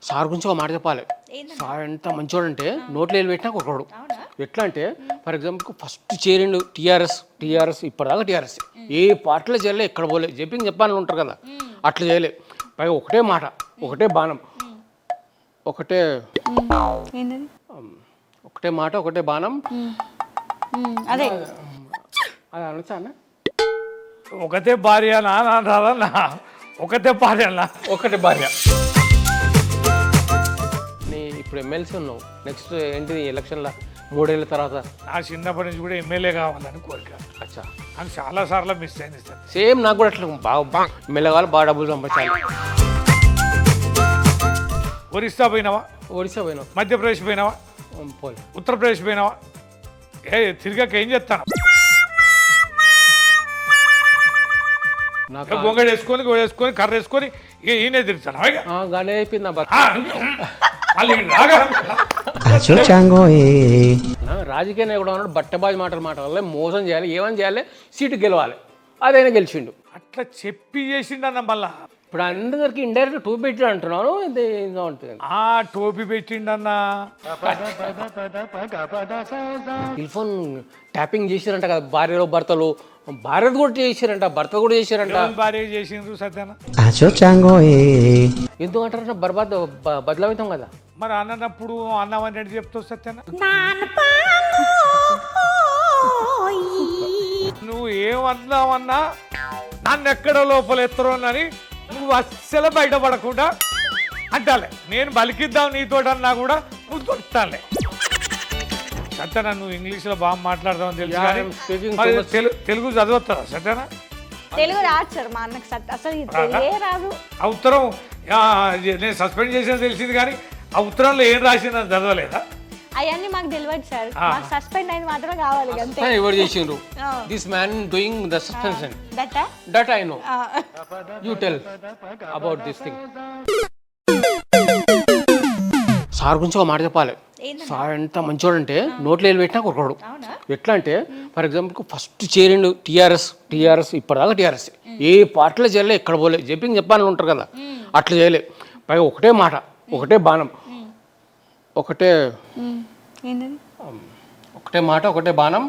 Sir గురించి ఒక మాట చెప్పాలి. సార్ ఎంత మంచోడంటే నోట్లో వేలు పెట్టినా ఒకడు. ఎట్లా అంటే ఫర్ ఎగ్జాంపుల్ ఫస్ట్ చేరిండు టీఆర్ఎస్ ఇప్పటిదాకా టీఆర్ఎస్ ఏ పార్టీలో చేయలే, ఎక్కడ పోలే, చెప్పాలని ఉంటారు కదా, అట్లా చేయలే. పైగా ఒకటే మాట, ఒకటే బాణం, ఒకటే ఒకటే మాట, ఒకటే బాణం. అదే అది అనొచ్చా అన్న? ఒకతే భార్య నాన్న, ఒకతే భార్య అన్న, ఒకటే భార్య. నీ ఇప్పుడు ఎమ్మెల్సీ ఉన్నావు, నెక్స్ట్ ఏంటిది ఎలక్షన్లో 3 ఏళ్ళ తర్వాత? నా చిన్నప్పటి నుంచి కూడా ఎమ్మెల్యే కావాలని కోరిక. అచ్చా, నాకు చాలా సార్లు మిస్ అయింది సార్. సేమ్ నాకు కూడా అట్లా బాగా ఎమ్మెల్యే కావాలి, బాగా డబ్బులు సంపాదించాలి. ఒరిస్సా పోయినావా? ఒడిశా పోయినావు? మధ్యప్రదేశ్ పోయినావా? పోలే. ఉత్తరప్రదేశ్ పోయినావా? తిరిగాక ఏం చేస్తాను? నాకు గొంగడి వేసుకొని కర్ర వేసుకొని ఈయనే తిరుగుతాను. గానే అయిపోయింది నా బతుకు. రాజకీయ నాయకుడు అన్నాడు బట్టబాజీ మాటలు మాట్లాడాలి, మోసం చేయాలి, ఏమని చేయాలి, సీటు గెలవాలి. అదైనా గెలిచిండు. అట్లా చెప్పి చేసిండన్న మళ్ళా. ఇప్పుడు అందరికి ఇండైరెక్ట్ టూ పెట్టి అంటున్నాను, ఇది ఉంటుంది. ఆ టోపీ పెట్టిండన్న. టెలిఫోన్ ట్యాపింగ్ చేసిరంట కదా భర్తలు, భార్యలు కూడా చేసిరంట, భర్త కూడా చేసిరంట. భార్య చేసిండ్రు సత్యాన. ఎందుకు అంటారంట? బదలవుతాం కదా. మరి అన్నప్పుడు అన్నవని రెడ్డి చెప్తావు సత్యాన. నువ్వు ఏమన్నావన్నా నన్ను ఎక్కడ లోపల ఎత్తరోనని నువ్వు అస్సలు బయటపడకుండా అంటాలే. నేను బలికిద్దాం నీతో అన్నా కూడా నువ్వు దొరుకుతాలే. సత్యనా నువ్వు ఇంగ్లీష్లో బాగా మాట్లాడదామని తెలుసు కానీ మరి తెలుగు చదవస్తారా సత్యనా? తెలుగు రాదు సార్ మా అన్నకు అసలు తెలుగే రాదు. ఆ ఉత్తరం నేను సస్పెండ్ చేసిన తెలిసింది కానీ ఆ ఉత్తరంలో ఏం రాసిందో చదవలేదా? అవన్నీ మాకు తెలియదు సార్, మాకు సస్పెండ్ అయింది మాత్రం కావాలి అంతే. ఎవరు చేసిండ్రు? This man doing the suspension. That I know. You tell about this thing. Sir గురించి ఒక మాట చెప్పాలి. సార్ ఎంత మంచోడంటే నోట్లో వేలు పెట్టినా ఒకడు. ఎట్లా అంటే ఫర్ ఎగ్జాంపుల్ ఫస్ట్ చేరిండు టీఆర్ఎస్ ఇప్పటిదాకా టీఆర్ఎస్ ఏ పార్టీలో చేయలే, ఎక్కడ పోలే, చెప్పాలని ఉంటారు కదా, అట్లా చేయలే. పైగా ఒకటే మాట, ఒకటే బాణం, ఒకటే ఒకటే మాట, ఒకటే బాణం.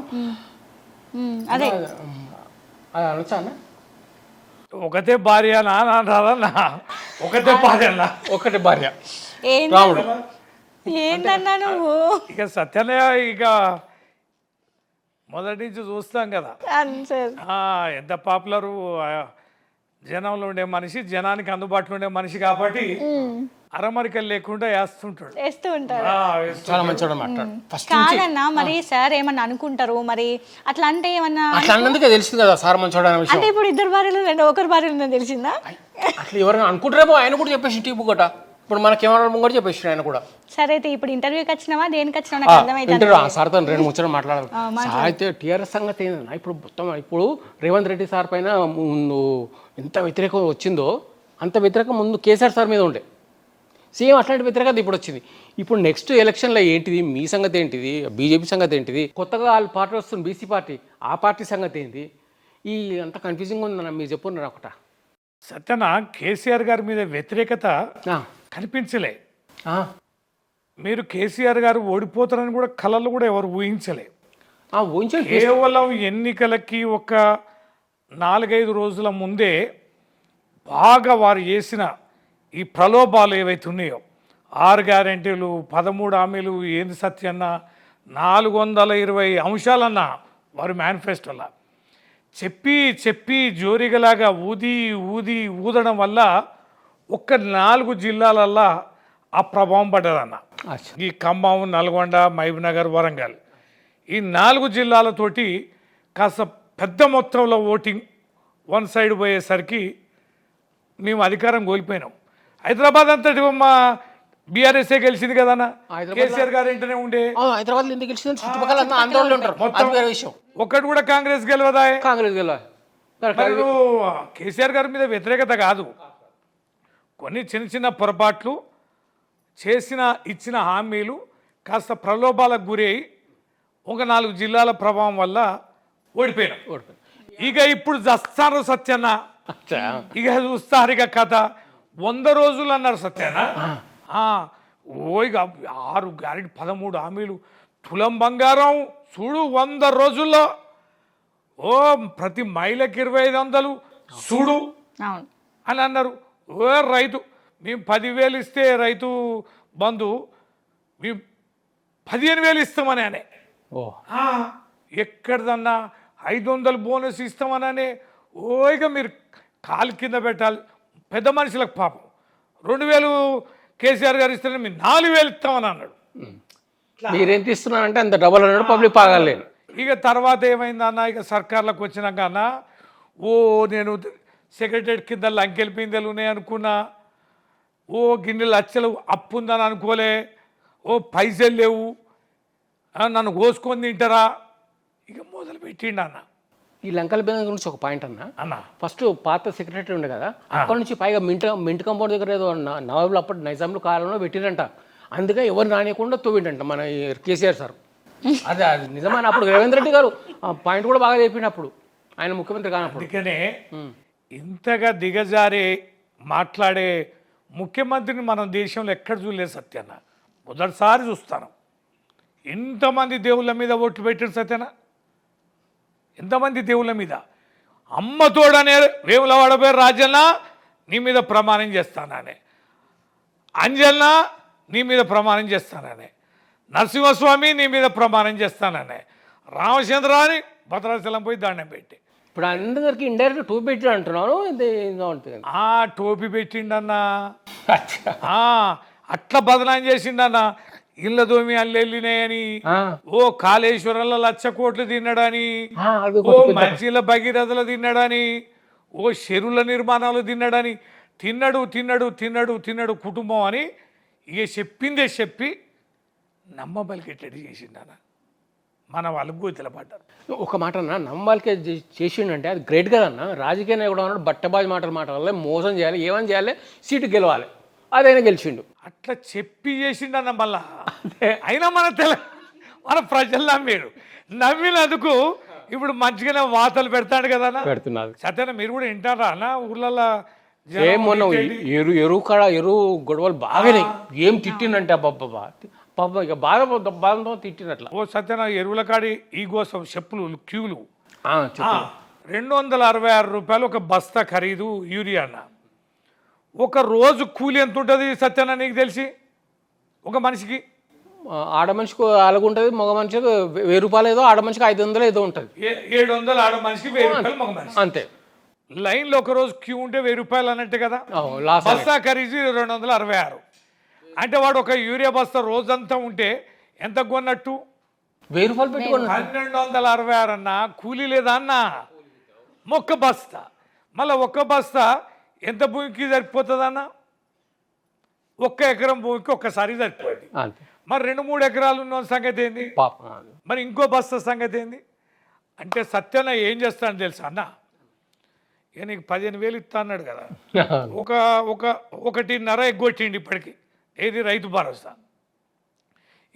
అదే అది అనొచ్చా అన్న? ఒకతే భార్య నాన్న, ఒకతే భార్య అన్న, ఒకటే భార్య. రాముడు ఏంటన్నా నువ్వు? ఇక సత్యనయ ఇక మొదటి నుంచి చూస్తాం కదా ఎంత పాపులరు, జనంలో ఉండే మనిషి, జనానికి అందుబాటులో ఉండే మనిషి కాబట్టి అరమరికలు లేకుండా వేస్తూ ఉంటారు. చాలా మంచిగా మాట్లాడు. కాదన్నా మరి సార్ ఏమన్నా అనుకుంటారు మరి అట్లా అంటే ఏమన్నా అట్లా అన్నందుకే తెలిసింది కదా సార్ మంచోడు అనే విషయం. అంటే ఇప్పుడు ఇద్దరు భార్యలు ఒకరి భార్యలు తెలిసిందా? అట్లా ఎవరైనా అనుకుంటారేమో, ఆయన కూడా చెప్పేసి టీపు కూడా ఇప్పుడు మనకేమన్నా ముంగడు చెప్పేసి ఆయన కూడా. సరే అయితే ఇప్పుడు ఇంటర్వ్యూకి వచ్చినావా దేనికి వచ్చినా నాకు అర్థమైంది. సార్ తను 2 ముచ్చట్లు మాట్లాడాలి. సార్ అయితే టీఆర్ఎస్ సంగతి ఏంటన్నా ఇప్పుడు మొత్తం ఇప్పుడు రేవంత్ రెడ్డి సార్ పైన ఎంత వ్యతిరేకం వచ్చిందో అంత వ్యతిరేకం ముందు కేసీఆర్ సార్ మీద ఉండే. సేమ్ అట్లాంటి వ్యతిరేకత ఇప్పుడు వచ్చింది. ఇప్పుడు నెక్స్ట్ ఎలక్షన్లో ఏంటిది, మీ సంగతి ఏంటిది, బీజేపీ సంగతి ఏంటిది, కొత్తగా వాళ్ళ పార్టీ వస్తుంది బీసీ పార్టీ, ఆ పార్టీ సంగతి ఏంటి, ఈ అంత కన్ఫ్యూజింగ్ ఉందన్న మీరు చెప్పున్నారు ఒకట. సత్యన కేసీఆర్ గారి మీద వ్యతిరేకత కనిపించలే. మీరు కేసీఆర్ గారు ఓడిపోతారని కూడా కళలు కూడా ఎవరు ఊహించలే. కేవలం ఎన్నికలకి ఒక 4-5 రోజుల ముందే బాగా వారు చేసిన ఈ ప్రలోభాలు ఏవైతే ఉన్నాయో, 6 గ్యారెంటీలు, 13 హామీలు, ఏంది సత్యన్న 420 అంశాలన్న వారు మేనిఫెస్టోలా చెప్పి జోరిగలాగా ఊదడం వల్ల ఒక్క 4 జిల్లాలల్లా ఆ ప్రభావం పడ్డదన్న. ఈ ఖమ్మం, నల్గొండ, మహబూబ్నగర్, వరంగల్ ఈ 4 జిల్లాలతోటి కాస్త పెద్ద మొత్తంలో ఓటింగ్ వన్ సైడ్ పోయేసరికి మేము అధికారం కోల్పోయినాం. హైదరాబాద్ అంతటి మా బీఆర్ఎస్ఏ గెలిచింది కదన్న, కేసీఆర్ గారు వెంటనే ఉండే. హైదరాబాద్ ఎందుకు గెలిచింది? చుట్టుపక్కల ఆందోళన ఉంటారు. ఒక్కటి కూడా కాంగ్రెస్ గెలవదా? కాంగ్రెస్ గెలవాలి. కేసీఆర్ గారి మీద వ్యతిరేకత కాదు, కొన్ని చిన్న పొరపాట్లు ఇచ్చిన హామీలు కాస్త ప్రలోభాలకు గురై ఒక 4 జిల్లాల ప్రభావం వల్ల ఓడిపోయినాం. ఇక ఇప్పుడు చస్తారు సత్యన్న, ఇక చూస్తారు ఇక కథ 100 రోజులు అన్నారు సత్యన్న. ఇక 6 గ్యారెంటీ 13 హామీలు తులం బంగారం చూడు 100 రోజుల్లో ప్రతి మహిళకి 2500 చూడు అవును అని అన్నారు. రైతు మేము 10,000 ఇస్తే రైతు బంధు మేము 15,000 ఇస్తామని అనే ఎక్కడదన్నా 500 బోనస్ ఇస్తామని ఇక మీరు కాలు కింద పెట్టాలి. పెద్ద మనుషులకు పాపం 2,000 కేసీఆర్ గారు ఇస్తారని మీరు 4,000 ఇస్తామని అన్నాడు. మీరేంత ఇస్తున్నారంటే అంత డబల్ అన్నాడు, పబ్లిక్ పాగలేను. ఇక తర్వాత ఏమైందన్న, ఇక సర్కార్లకు వచ్చినాక అన్న నేను సెక్రటరీ కింద లంకెల్ పిందెలు ఉన్నాయి అనుకున్నా, గిన్నె లక్షలు అప్పు ఉందని అనుకోలే, పైసలు లేవు, నన్ను కోసుకొని తింటారా, ఇక మొదలు పెట్టిండు అన్న. ఈ లంకల బిందె గురించి ఒక పాయింట్ అన్న ఫస్ట్ పాత సెక్రటరీ ఉండే కదా, అక్కడి నుంచి పైగా మింట్ కంపౌండ్ దగ్గర ఏదో నవాబులు అప్పుడు నైజాంలు కాలంలో పెట్టిరంట, అందుకే ఎవరు రానియకుండా తోవిండంట మన కేసీఆర్ సార్. అదే అది నిజమైన అప్పుడు రేవంత్ రెడ్డి గారు పాయింట్ కూడా బాగా చెప్పినప్పుడు ఆయన ముఖ్యమంత్రి కానప్పుడు. అందుకనే ఇంతగా దిగజారి మాట్లాడే ముఖ్యమంత్రిని మనం దేశంలో ఎక్కడ చూడలేదు సత్యన్న, మొదటిసారి చూస్తాను. ఎంతమంది దేవుళ్ళ మీద ఓట్లు పెట్టారు సత్యన్న, ఎంతమంది దేవుళ్ళ మీద. అమ్మతోడనే వేములవాడ పేరు రాజన్న నీ మీద ప్రమాణం చేస్తాననే, అంజన్న నీ మీద ప్రమాణం చేస్తాననే, నరసింహస్వామి నీ మీద ప్రమాణం చేస్తాననే, రామచంద్రాని భద్రాచలం పోయి దండం పెట్టి. ఇప్పుడు అందరికి ఇండైరెక్ట్ టోపీ పెట్టి అంటున్నాను, ఉంటుంది టోపీ పెట్టిండన్నా, అట్లా బదనాం చేసిండన్నా. ఇళ్ళ దోమి అల్లు వెళ్ళినాయని, కాళేశ్వరంలో 1,00,000 కోట్లు తిన్నాడని, మంచిల భగీరథలు తిన్నాడని, చెరువుల నిర్మాణాలు తిన్నాడని, తిన్నాడు తిన్నాడు తిన్నాడు తిన్నాడు కుటుంబం అని ఇక చెప్పిందే చెప్పి నమ్మబలికెట్టడి చేసిండన్న. మన వాళ్ళు గోతిలో పడ్డారు. ఒక మాట అన్న, నమ్మబాలికే చేసిండంటే అది గ్రేట్ కదన్న. రాజకీయ నాయకుడు అన్నాడు బట్టబాజీ మాటలు మాట్లాడాలి, మోసం చేయాలి, ఏమని చేయాలి, సీటు గెలవాలి, అదైనా గెలిచిండు. అట్లా చెప్పి చేసిండన్న. మళ్ళా అయినా మన ప్రజలు నమ్మాడు, నమ్మినందుకు ఇప్పుడు మంచిగానే వార్తలు పెడతాడు కదా పెడుతున్నారు. సత్యన మీరు కూడా వింటారా అన్న ఊర్లలో? మొన్న ఎరువు కాడ ఎరువు గొడవలు బాగానే ఏం తిట్టిందంటే బాబా పాప ఇక బాధతో తిట్టినట్లా. సత్యన ఎరువుల కాడి ఈ కోసం చెప్పులు క్యూలు 266 రూపాయలు ఒక బస్తా ఖరీదు యూరియా అన్న. ఒక రోజు కూలి ఎంత ఉంటుంది సత్యన నీకు తెలిసి? ఒక మనిషికి ఆడ మనిషికి అలాగుంటుంది, మగ మనిషికి 1,000 రూపాయలు ఏదో, ఆడ మనిషికి 500 ఏదో ఉంటుంది. 700 ఆడ మనిషికి 1,000 రూపాయలు మగ మనిషి అంతే. లైన్లో ఒక రోజు క్యూ ఉంటే 1,000 రూపాయలు అన్నట్టు కదా. బస్తా ఖరీదు 266 అంటే వాడు ఒక యూరియా బస్తా రోజంతా ఉంటే ఎంత కొన్నట్టు? 1,000 రూపాయలు పెట్టుకున్నా. 1,266 అన్న. కూలీ లేదా అన్న? ఒక్క బస్తా. మళ్ళీ ఒక్క బస్తా ఎంత భూమికి సరిపోతుంది అన్న? 1 ఎకరం భూమికి ఒక్కసారి సరిపోయింది. మరి 2-3 ఎకరాలు ఉన్న సంగతి ఏంది? మరి ఇంకో బస్తా సంగతి ఏంది? అంటే సత్యన ఏం చేస్తాను తెలుసా అన్న, ఇక నీకు 15,000 ఇస్తా అన్నాడు కదా, 1.5 ఎగ్గొట్టిండి ఇప్పటికి. ఏది? రైతు భరోసా.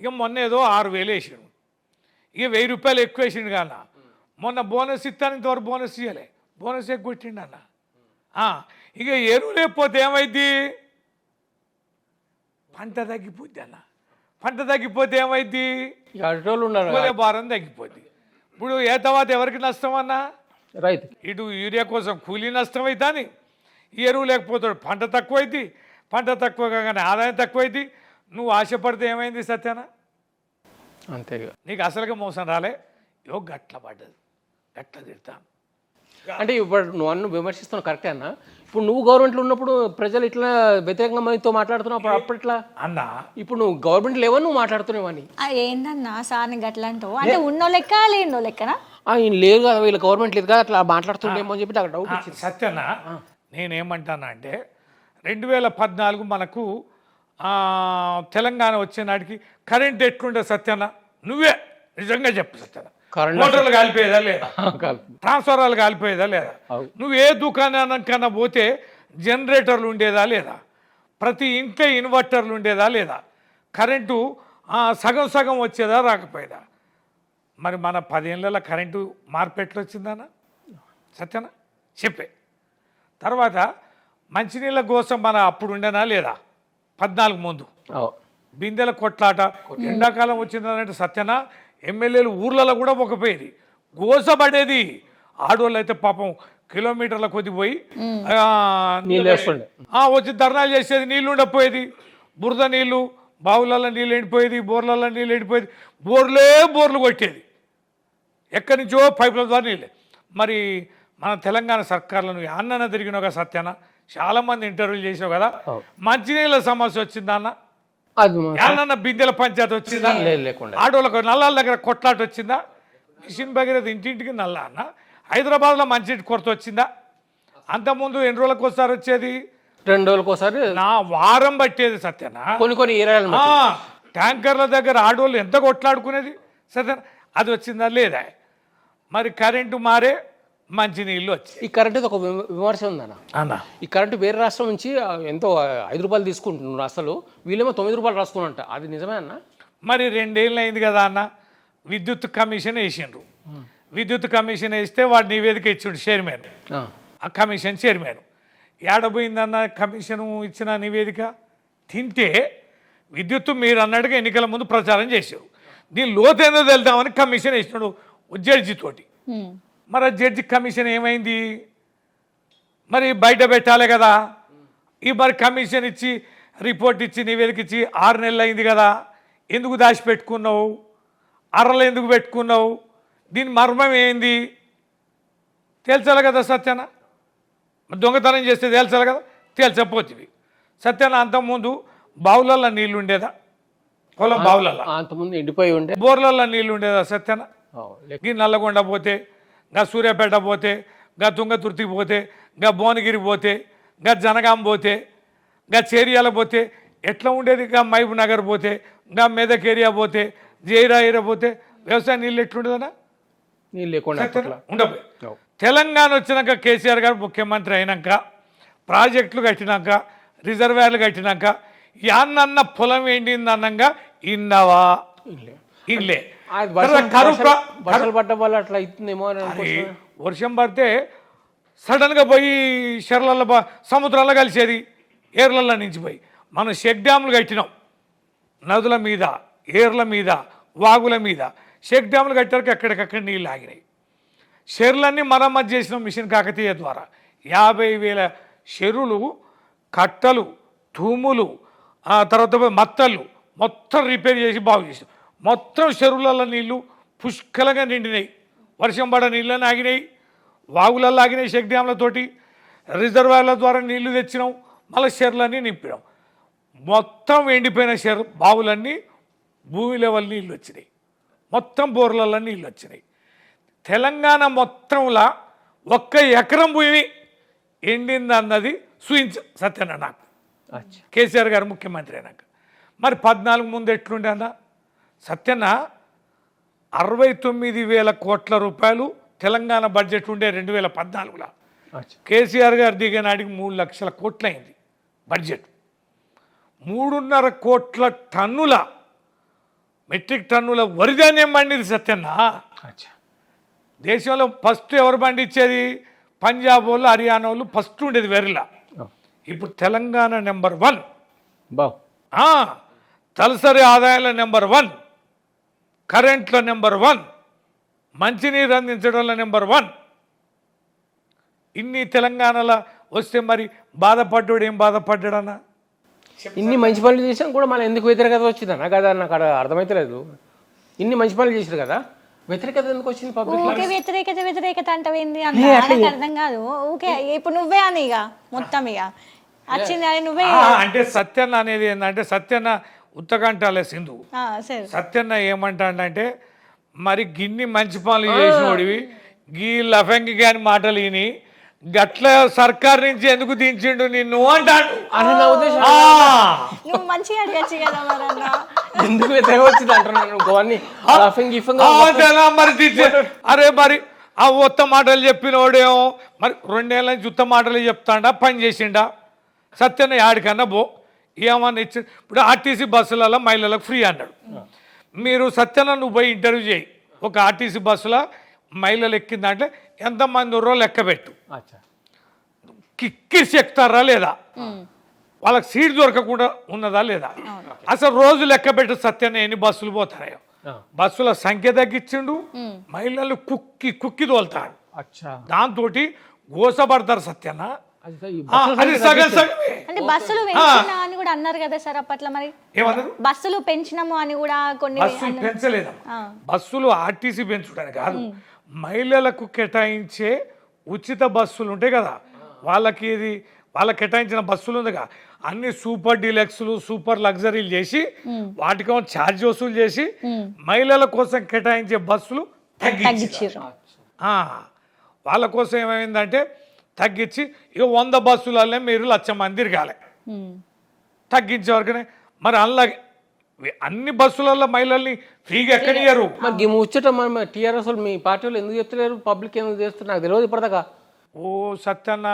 ఇక మొన్న ఏదో 6,000 వేసిండు, ఇక 1,000 రూపాయలు ఎక్కువ వేసిండు కాన. మొన్న బోనస్ ఇస్తాను, ఇంతవరకు బోనస్ ఇవ్వలే, బోనస్ ఎగ్గొట్టిండు అన్న. ఇక ఎరువు లేకపోతే ఏమైంది? పంట తగ్గిపోద్ది అన్న. పంట తగ్గిపోతే ఏమైంది? భారం తగ్గిపోద్ది. ఇప్పుడు ఏ తర్వాత ఎవరికి నష్టం అన్నా? రైతు. ఇటు యూరియా కోసం కూలీ నష్టం అవుతుంది, ఎరువు లేకపోతాడు పంట తక్కువైంది, పంట తక్కువ కాగానే ఆదాయం తక్కువైంది. నువ్వు ఆశపడితే ఏమైంది సత్యాన? అంతేగా. నీకు అసలుగా మోసం రాలే, గట్ల పడ్డది, గట్ల తిడతాను. అంటే ఇప్పుడు నువ్వు అన్ను విమర్శిస్తున్నావు కరెక్టే అన్న. ఇప్పుడు నువ్వు గవర్నమెంట్లో ఉన్నప్పుడు ప్రజలు ఇట్లా వ్యతిరేకంగా మనతో మాట్లాడుతున్నావు, అప్పుడు ఇట్లా అన్న. ఇప్పుడు నువ్వు గవర్నమెంట్ లేవని నువ్వు మాట్లాడుతున్నావు అని. ఏందన్నా సార్ని గట్లా అంటావు? అంటే ఉన్నో లెక్క లేనో లెక్కనా? ఆయన లేదు కదా, వీళ్ళ గవర్నమెంట్ లేదు కదా, అట్లా మాట్లాడుతుండేమో అని చెప్పి నాకు డౌట్ వచ్చింది. సత్యన్న నేనేమంటానా అంటే 2014 మనకు తెలంగాణ వచ్చే నాటికి కరెంట్ ఎట్లుండే సత్యన్న? నువ్వే నిజంగా చెప్పు సత్యన్న. మోటార్లు కాలిపోయేదా లేదా? ట్రాన్స్ఫార్మర్లు కాలిపోయేదా లేదా? నువ్వు ఏ దుకాణానికన్నా పోతే జనరేటర్లు ఉండేదా లేదా? ప్రతి ఇంట్లో ఇన్వర్టర్లు ఉండేదా లేదా? కరెంటు సగం సగం వచ్చేదా రాకపోయేదా? మరి మన 10 ఏళ్ళ కరెంటు మార్పు ఎట్లా వచ్చిందన్న సత్యన చెప్పే. తర్వాత మంచినీళ్ళ కోసం మన అప్పుడు ఉండేనా లేదా? 14 ముందు ఓ. బిందెల కొట్లాట ఎండాకాలం వచ్చిందంటే సత్యన ఎమ్మెల్యేలు ఊర్లలో కూడా పోకపోయేది గోసపడేది ఆడవాళ్ళు అయితే పాపం కిలోమీటర్ల కొద్ది పోయి నీళ్ళు వేస్తుండే. వచ్చి ధర్నాలు చేసేది నీళ్ళు ఉండకపోయేది బురద నీళ్ళు బావులలో నీళ్ళు ఎండిపోయేది బోర్లలో నీళ్ళు ఎండిపోయేది బోర్లు కొట్టేది ఎక్కడి నుంచో పైపుల ద్వారా నీళ్ళే మరి మన తెలంగాణ సర్కార్లను అన్న తిరిగిన ఒక సత్యన చాలామంది ఇంటర్వ్యూలు చేసావు కదా మంచినీళ్ళ సమస్య వచ్చిందా అన్న అది ఏమన్నా బిందెల పంచాయతీ వచ్చిందా లేకుండా ఆడవాళ్ళకు నల్లాల దగ్గర కొట్లాట వచ్చిందా మిషన్ భగీరథ ఇంటింటికి నల్ల అన్న హైదరాబాద్లో మంచినీటి కొరత వచ్చిందా అంతకుముందు ఎన్ని రోజులకు ఒకసారి వచ్చేది 2 రోజులకు ఒకసారి నా వారం పట్టేది సత్యనా కొన్ని ఏరియాలు ట్యాంకర్ల దగ్గర ఆడవాళ్ళు ఎంత కొట్లాడుకునేది సత్యన అది వచ్చిందా లేదా మరి కరెంటు మారే మంచినీళ్ళు వచ్చి ఈ కరెంటు ఒక విమర్శ ఉందన్న అన్న ఈ కరెంటు వేరే రాష్ట్రం నుంచి ఎంతో 5 రూపాయలు తీసుకుంటున్నారు అసలు వీళ్ళేమో 9 రూపాయలు రాసుకున్నట్ట అది నిజమే అన్న మరి 2 ఏళ్ళు అయింది కదా అన్న విద్యుత్ కమిషన్ వేసిండ్రు విద్యుత్ కమిషన్ వేస్తే వాడు నివేదిక ఇచ్చిండు చైర్మన్ ఆ కమిషన్ చైర్మన్ ఏడబోయిందన్న కమిషన్ ఇచ్చిన నివేదిక తింటే విద్యుత్తు మీరు అన్నట్టుగా ఎన్నికల ముందు ప్రచారం చేశారు దీని లోతేందో తెలుద్దామని కమిషన్ వేసినాడు జడ్జితోటి మరి ఆ జడ్జి కమిషన్ ఏమైంది మరి బయట పెట్టాలి కదా ఈ మరి కమిషన్ ఇచ్చి రిపోర్ట్ ఇచ్చి నివేదిక ఇచ్చి 6 నెలలు అయింది కదా ఎందుకు దాచిపెట్టుకున్నావు అర్రలు ఎందుకు పెట్టుకున్నావు దీని మర్మం ఏంది తేల్చాలి కదా సత్యన దొంగతనం చేస్తే తేల్చాలి కదా తేల్చపోతుంది సత్యన అంతకుముందు బావులల్లో నీళ్ళు ఉండేదా పొలం బావులల్లో అంతకుముందు ఎండిపోయి ఉండే బోర్లల్లో నీళ్ళు ఉండేదా సత్యన ఈ నల్లగొండ పోతే గా సూర్యాపేట పోతే గా తుంగతుర్తికి పోతే గా భువనగిరి పోతే గా జనగాం పోతే గా చేరియాల పోతే ఎట్లా ఉండేది గా మహబూబ్ నగర్ పోతే గా మెదక్ ఏరియా పోతే జైరా ఏరియా పోతే వ్యవసాయ నీళ్ళు ఎట్లుండేదన్నా నీళ్ళు లేకుండా ఉండపోయి తెలంగాణ వచ్చినాక కేసీఆర్ గారు ముఖ్యమంత్రి అయినాక ప్రాజెక్టులు కట్టినాక రిజర్వాయర్లు కట్టినాక యాన్నన్న పొలం ఏంటిందన్నంగా ఇన్నవా ఇల్లే వర్షాలు పడ్డ వల్ల అట్లా అవుతుందేమో వర్షం పడితే సడన్గా పోయి చెర్లలో సముద్రాల్లో కలిసేది ఏర్లలో నుంచి పోయి మనం చెక్ డ్యాములు కట్టినాం నదుల మీద ఏర్ల మీద వాగుల మీద చెక్ డ్యాములు కట్టాక ఎక్కడికక్కడ నీళ్ళు ఆగినాయి చెరువులన్నీ మరమ్మతు చేసినాం మిషన్ కాకతీయ ద్వారా 50,000 చెరువులు కట్టలు తూములు తర్వాత మత్తళ్ళు మొత్తం రిపేర్ చేసి బాగు చేసినాం మొత్తం చెరువులలో నీళ్ళు పుష్కలంగా నిండినాయి వర్షం పడ నీళ్ళని ఆగినాయి వాగులలో ఆగినాయి చెక్ డ్యామ్లతోటి రిజర్వాయర్ల ద్వారా నీళ్లు తెచ్చినాం మళ్ళీ చెరువులన్నీ నింపినాం మొత్తం ఎండిపోయిన బావులన్నీ భూమి లెవెల్ నీళ్ళు వచ్చినాయి మొత్తం బోర్లలో నీళ్ళు వచ్చినాయి తెలంగాణ మొత్తంలో 1 ఎకరం భూమి ఎండింది అన్నది సూచించ సత్యన నాకు కేసీఆర్ గారు ముఖ్యమంత్రి అయినాక మరి 14 ముందు ఎట్లుండే అన్న సత్యన 69,000 కోట్ల రూపాయలు తెలంగాణ బడ్జెట్ ఉండే 2014లో కేసీఆర్ గారు దిగే నాటికి 3 లక్షల కోట్లు అయింది బడ్జెట్ 3.5 కోట్ల టన్నుల మెట్రిక్ టన్నుల వరి ధాన్యం పండింది సత్యన్న దేశంలో ఫస్ట్ ఎవరు పండించేది పంజాబ్ వాళ్ళు హర్యానా వాళ్ళు ఫస్ట్ ఉండేది వరిలా ఇప్పుడు తెలంగాణ నెంబర్ 1 తలసరి ఆదాయాల నెంబర్ 1 కరెంట్లో నెంబర్ 1 మంచినీరు అందించడంలో నెంబర్ 1 ఇన్ని తెలంగాణలో వస్తే మరి బాధపడ్డాడు ఏం బాధపడ్డాడన్నా ఇన్ని మంచి పనులు చేసాం కూడా మన ఎందుకు వ్యతిరేకత వచ్చిందన్న కదా నాకు అర్థమైతలేదు ఇన్ని మంచి పనులు చేశారు కదా వ్యతిరేకత ఎందుకు వచ్చింది పబ్లిక్ వ్యతిరేకత అంటవేంది నాకు అర్థం కాదు ఓకే ఇప్పుడు నువ్వే అని ఇక మొత్తం ఇక వచ్చింది అని నువ్వే అంటే సత్యన్న అనేది ఏంటంటే సత్యన్న ఉత్తకంటాలే సింధు సత్యన్న ఏమంటాడంటే మరి గిన్ని మంచి పనులు చేసినోడివి గీ లఫంగి గాని మాటలు విని గట్ల సర్కార్ నుంచి ఎందుకు దించిండు నిన్ను అంటాడు నువ్వు మంచిగా అడగచ్చు కదా ఎందుకు వ్యతిరేకత వచ్చింది అంటున్నాను మరి అరే మరి ఆ ఉత్త మాటలు చెప్పినోడేమో మరి 2 ఏళ్ళ నుంచి ఉత్త మాటలు చెప్తాడా పని చేసిండా సత్యన్న యాడికన్నా ఏమన్నా ఇచ్చి ఇప్పుడు ఆర్టీసీ బస్సులలో మహిళలకు ఫ్రీ అన్నాడు మీరు సత్యన్న నువ్వు పోయి ఇంటర్వ్యూ చేయి ఒక ఆర్టీసీ బస్సులో మహిళలు ఎక్కిందంటే ఎంతమంది ఉర్రో లెక్క పెట్టు కిక్కిసి ఎక్కుతారా లేదా వాళ్ళకి సీట్ దొరకకుండా ఉన్నదా లేదా? అసలు రోజు లెక్క పెట్టి సత్యాన్ని ఎన్ని బస్సులు పోతున్నాయో, బస్సుల సంఖ్య తగ్గించిండు, మహిళలు కుక్కి తోలుతాడు. దాంతో గోసపడతారు సత్యన్న. అది సగం సగమే. అంటే బస్సులు పెంచినా అని కూడా అన్నారు కదా సార్ అప్పట్లో. మరి ఏమన్నారు? బస్సులు పెంచినాము అని కూడా కొన్ని బస్సులు పెంచలేదమ్మా. బస్సులు ఆర్టీసీ పెంచుటానికి కాదు, మహిళలకు కేటాయించే ఉచిత బస్సులు ఉంటాయి కదా, వాళ్ళకి కేటాయించిన బస్సులు ఉందిగా, అన్ని సూపర్ డీలక్స్లు సూపర్ లగ్జరీలు చేసి వాటికి ఛార్జ్ వసూలు చేసి మహిళల కోసం కేటాయించే బస్సులు తగ్గించారు. వాళ్ళ కోసం ఏమైందంటే తగ్గించి ఇక 100 బస్సులల్లే మీరు 1,00,000 మంది తిరగాలి తగ్గించే వరకునే. మరి అలాగే అన్ని బస్సులలో మహిళల్ని ఫ్రీగా ఎక్కడియ్యారు. మరి ముచ్చట మన టీఆర్ఎస్ వాళ్ళు మీ పార్టీ వాళ్ళు ఎందుకు చెప్తలేరు, పబ్లిక్ ఎందుకు చేస్తారు నాకు తెలియదు ఇప్పటిదాకా. ఓ సత్యన్న,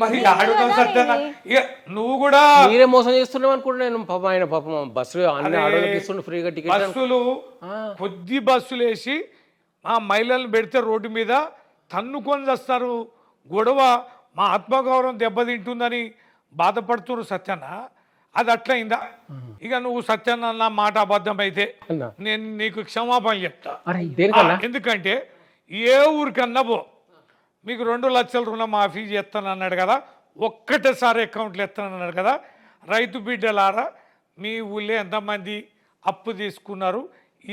మరి అడుగుతాం సత్యన్న, ఇక నువ్వు కూడా మీరే మోసం చేస్తున్నావు అనుకుంటా. నేను ఆయన పాపం బస్సులు అన్ని ఆడోళ్ళకి ఇస్తుండే ఫ్రీగా టికెట్. బస్సులు కొద్ది బస్సులు వేసి ఆ మహిళలను పెడితే రోడ్డు మీద తన్నుకొని చేస్తారు. గొడవ మా ఆత్మగౌరవం దెబ్బతింటుందని బాధపడుతున్నారు సత్యన్న. అది అట్లయిందా? ఇక నువ్వు సత్యన్న నా మాట అబద్ధం అయితే నేను నీకు క్షమాపణ చెప్తా. ఎందుకంటే ఏ ఊరికన్నా పో, మీకు 2 లక్షల రుణమాఫీ చేస్తాను అన్నాడు కదా, ఒక్కటేసారి అకౌంట్లు ఎత్తాను అన్నాడు కదా. రైతు బిడ్డలారా, మీ ఊళ్ళో ఎంతమంది అప్పు తీసుకున్నారు,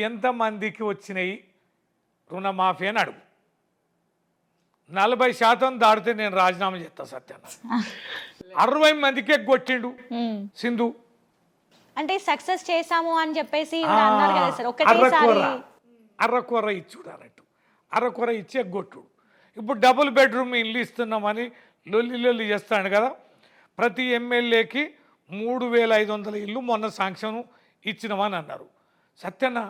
ఎంతమందికి వచ్చినాయి రుణమాఫీ అని అడుగు. 40% దాడితే నేను రాజీనామా చేస్తా సత్యాన్న. 60 మందికే కొట్టిండు సింధు. అంటే సక్సెస్ చేసాము అని చెప్పేసి అన్నారు కదా సార్. ఒకటేసారి అర్రకొర ఇచ్చుడు అన్నట్టు, అర్రకొర ఇచ్చే కొట్టుడు. ఇప్పుడు డబుల్ బెడ్రూమ్ ఇల్లు ఇస్తున్నామని లొల్లి చేస్తాడు కదా. ప్రతి ఎమ్మెల్యేకి 3,500 ఇల్లు మొన్న శాంక్షన్ ఇచ్చినామని అన్నారు. సత్యన్న,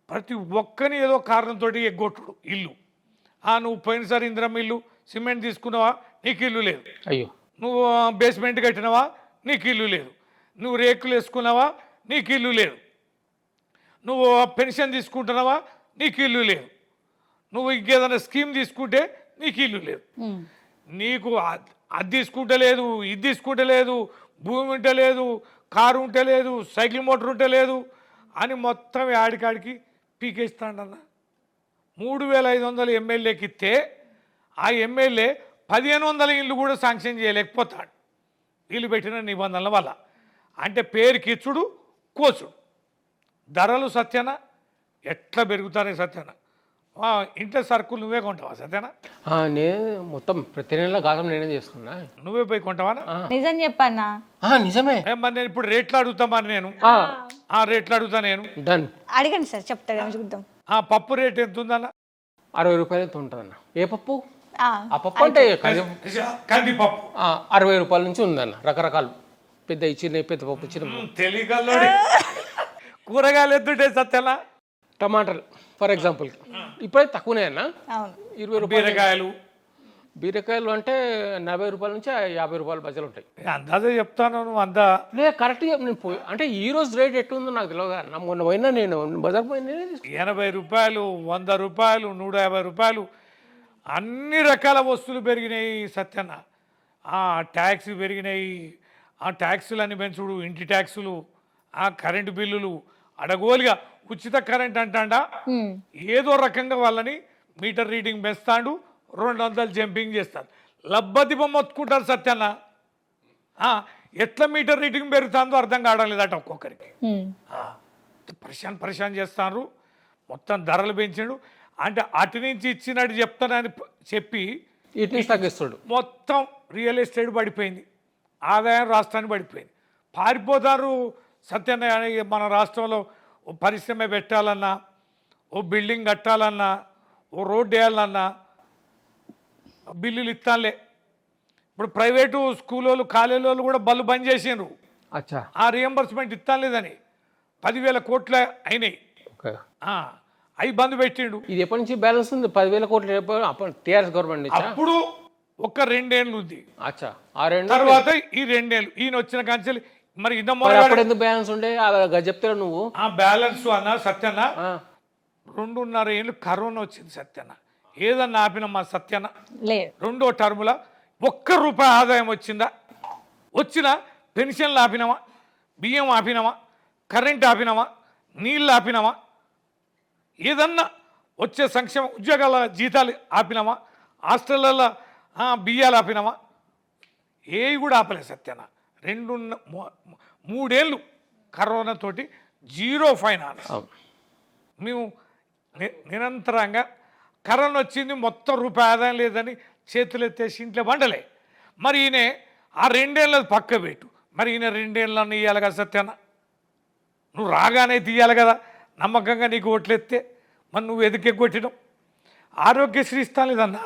ప్రతి ఒక్కని ఏదో కారణంతో ఎగ్గొట్టుడు ఇల్లు. నువ్వు పోయినసారి ఇందిరమ్మ ఇల్లు సిమెంట్ తీసుకున్నావా, నీకు ఇల్లు లేదు. అయ్యో. నువ్వు బేస్మెంట్ కట్టినావా, నీకు ఇల్లు లేదు. నువ్వు రేకులు వేసుకున్నావా, నీకు ఇల్లు లేదు. నువ్వు పెన్షన్ తీసుకుంటున్నావా, నీకు ఇల్లు లేదు. నువ్వు ఇంకేదైనా స్కీమ్ తీసుకుంటే నీకు ఇల్లు లేదు. నీకు అది తీసుకుంటే లేదు, ఇది తీసుకుంటే లేదు, భూమి ఉంటే లేదు, కారు ఉంటే లేదు, సైకిల్ మోటార్ ఉంటే లేదు అని మొత్తం ఆడికాడికి పీకేస్తాడన్న. 3,500 ఎమ్మెల్యేకి ఇస్తే ఆ ఎమ్మెల్యే 1,500 ఇల్లు కూడా శాంక్షన్ చేయలేకపోతాడు వీళ్ళు పెట్టిన నిబంధనల వల్ల. అంటే పేరుకి ఇచ్చుడు కోచుడు. ధరలు సత్యన ఎట్లా పెరుగుతానే సత్యన. ఇంట్లో సరుకులు నువ్వే కొంటావా సత్యన? నేను మొత్తం ప్రతి నెల గాసం నేనే చేసుకున్నా. నువ్వే పోయి కొంటావా? నిజం చెప్పన్నా. నిజమే. మరి నేను ఇప్పుడు రేట్లు అడుగుతా, మరి నేను రేట్లు అడుగుతా. నేను అడగండి సార్, చెప్తాడు చూద్దాం. పప్పు రేట్ ఎంత ఉందన్న? 60 రూపాయలు ఎంత ఉంటుందన్న. ఏ పప్పు? ఆ పప్పు అంటే కందిపప్పు 60 రూపాయల నుంచి ఉందన్న. రకరకాలు, పెద్ద చిన్న, పెద్ద పప్పు, చిన్న. తెలియగల్లో కూరగాయలు ఎత్తుంటే సత్యనా. టమాటాలు ఫర్ ఎగ్జాంపుల్ ఇప్పుడైతే తక్కువనే అన్న. 20 రూపాయలు. బీరకాయలు అంటే 40 రూపాయల నుంచి 50 రూపాయల మధ్యలో ఉంటాయి. అందాజే చెప్తాను. నువ్వు అందా కరెక్ట్గా నేను అంటే ఈ రోజు రేట్ ఎట్లుందో నాకు తెలియదు. నా మొన్న పోయినా, నేను బజార్ పోయినా 80 రూపాయలు, 100 రూపాయలు, 150 రూపాయలు, అన్ని రకాల వస్తువులు పెరిగినాయి సత్యన్న. ట్యాక్స్ పెరిగినాయి. ట్యాక్సులన్నీ పెంచుడు, ఇంటి ట్యాక్సులు, కరెంటు బిల్లులు, అడగోలుగా ఉచిత కరెంట్ అంటాడా. ఏదో రకంగా వాళ్ళని మీటర్ రీడింగ్ పెంచుతాడు, 200 జంపింగ్ చేస్తారు. లబ్బదిబ మొత్తుకుంటారు సత్యన్న. ఎట్లా మీటర్ రీడింగ్ పెరుగుతుందో అర్థం కావట్లేదట ఒక్కొక్కరికి. పరిశాన్ చేస్తారు. మొత్తం ధరలు పెంచాడు. అంటే అటు నుంచి ఇచ్చినట్టు చెప్తానని చెప్పి ఇటు తగ్గిస్తాడు. మొత్తం రియల్ ఎస్టేట్ పడిపోయింది, ఆదాయం రాష్ట్రానికి పడిపోయింది. పారిపోతారు సత్యన్న. మన రాష్ట్రంలో ఓ పరిశ్రమ పెట్టాలన్నా, ఓ బిల్డింగ్ కట్టాలన్నా, ఓ రోడ్డు వేయాలన్నా బిల్లులు ఇస్తానులే. ఇప్పుడు ప్రైవేటు స్కూల్ కాలేజీ వాళ్ళు కూడా బళ్ళు బంద్ చేసిండ్రు. ఆ రియంబర్స్మెంట్ ఇస్తాను లేదని 10,000 కోట్లు అయినాయి. అవి బంద్ పెట్టిండు. ఇది ఎప్పటి నుంచి బ్యాలెన్స్ ఉంది? 10,000 కోట్లు టీఆర్ఎస్ గవర్నమెంట్. అప్పుడు ఒక 2 ఏళ్ళు ఉంది. తర్వాత ఈ 2 ఏళ్ళు ఈయన వచ్చిన కాంచెలు. మరి ఎందుకు బ్యాలెన్స్ ఉండే చెప్తావు నువ్వు? బ్యాలెన్స్ అన్న సత్యన్న, 2.5 ఏళ్ళు కరోనా వచ్చింది సత్యన్న. ఏదన్నా ఆపినమ్మా సత్యన్న? 2వ టర్ముల 1 రూపాయి ఆదాయం వచ్చిందా? వచ్చిన పెన్షన్లు ఆపినామా, బియ్యం ఆపినామా, కరెంట్ ఆపినామా, నీళ్ళు ఆపినామా, ఏదన్నా వచ్చే సంక్షేమ ఉద్యోగాల జీతాలు ఆపినామా, హాస్టళ్ళల్లో బియ్యాలు ఆపినామా, ఏవి కూడా ఆపలేదు సత్యన. 3 ఏళ్ళు కరోనాతోటి 0 ఫైనాన్స్. మేము నిరంతరంగా కరోనా వచ్చింది, మొత్తం రూపాయి ఆదాయం లేదని చేతులు ఎత్తేసి ఇంట్లో వండలే. మరి ఈయన ఆ 2 ఏళ్ళది పక్క పెట్టు, మరి ఈయన 2 ఏళ్ళని ఇవ్వాలి కదా సత్యన్న. నువ్వు రాగానే తీయాలి కదా, నమ్మకంగా నీకు ఓట్లెత్తే. మరి నువ్వు ఎదుకే కొట్టినావు. ఆరోగ్యశ్రీ ఇస్తాను లేదన్నా,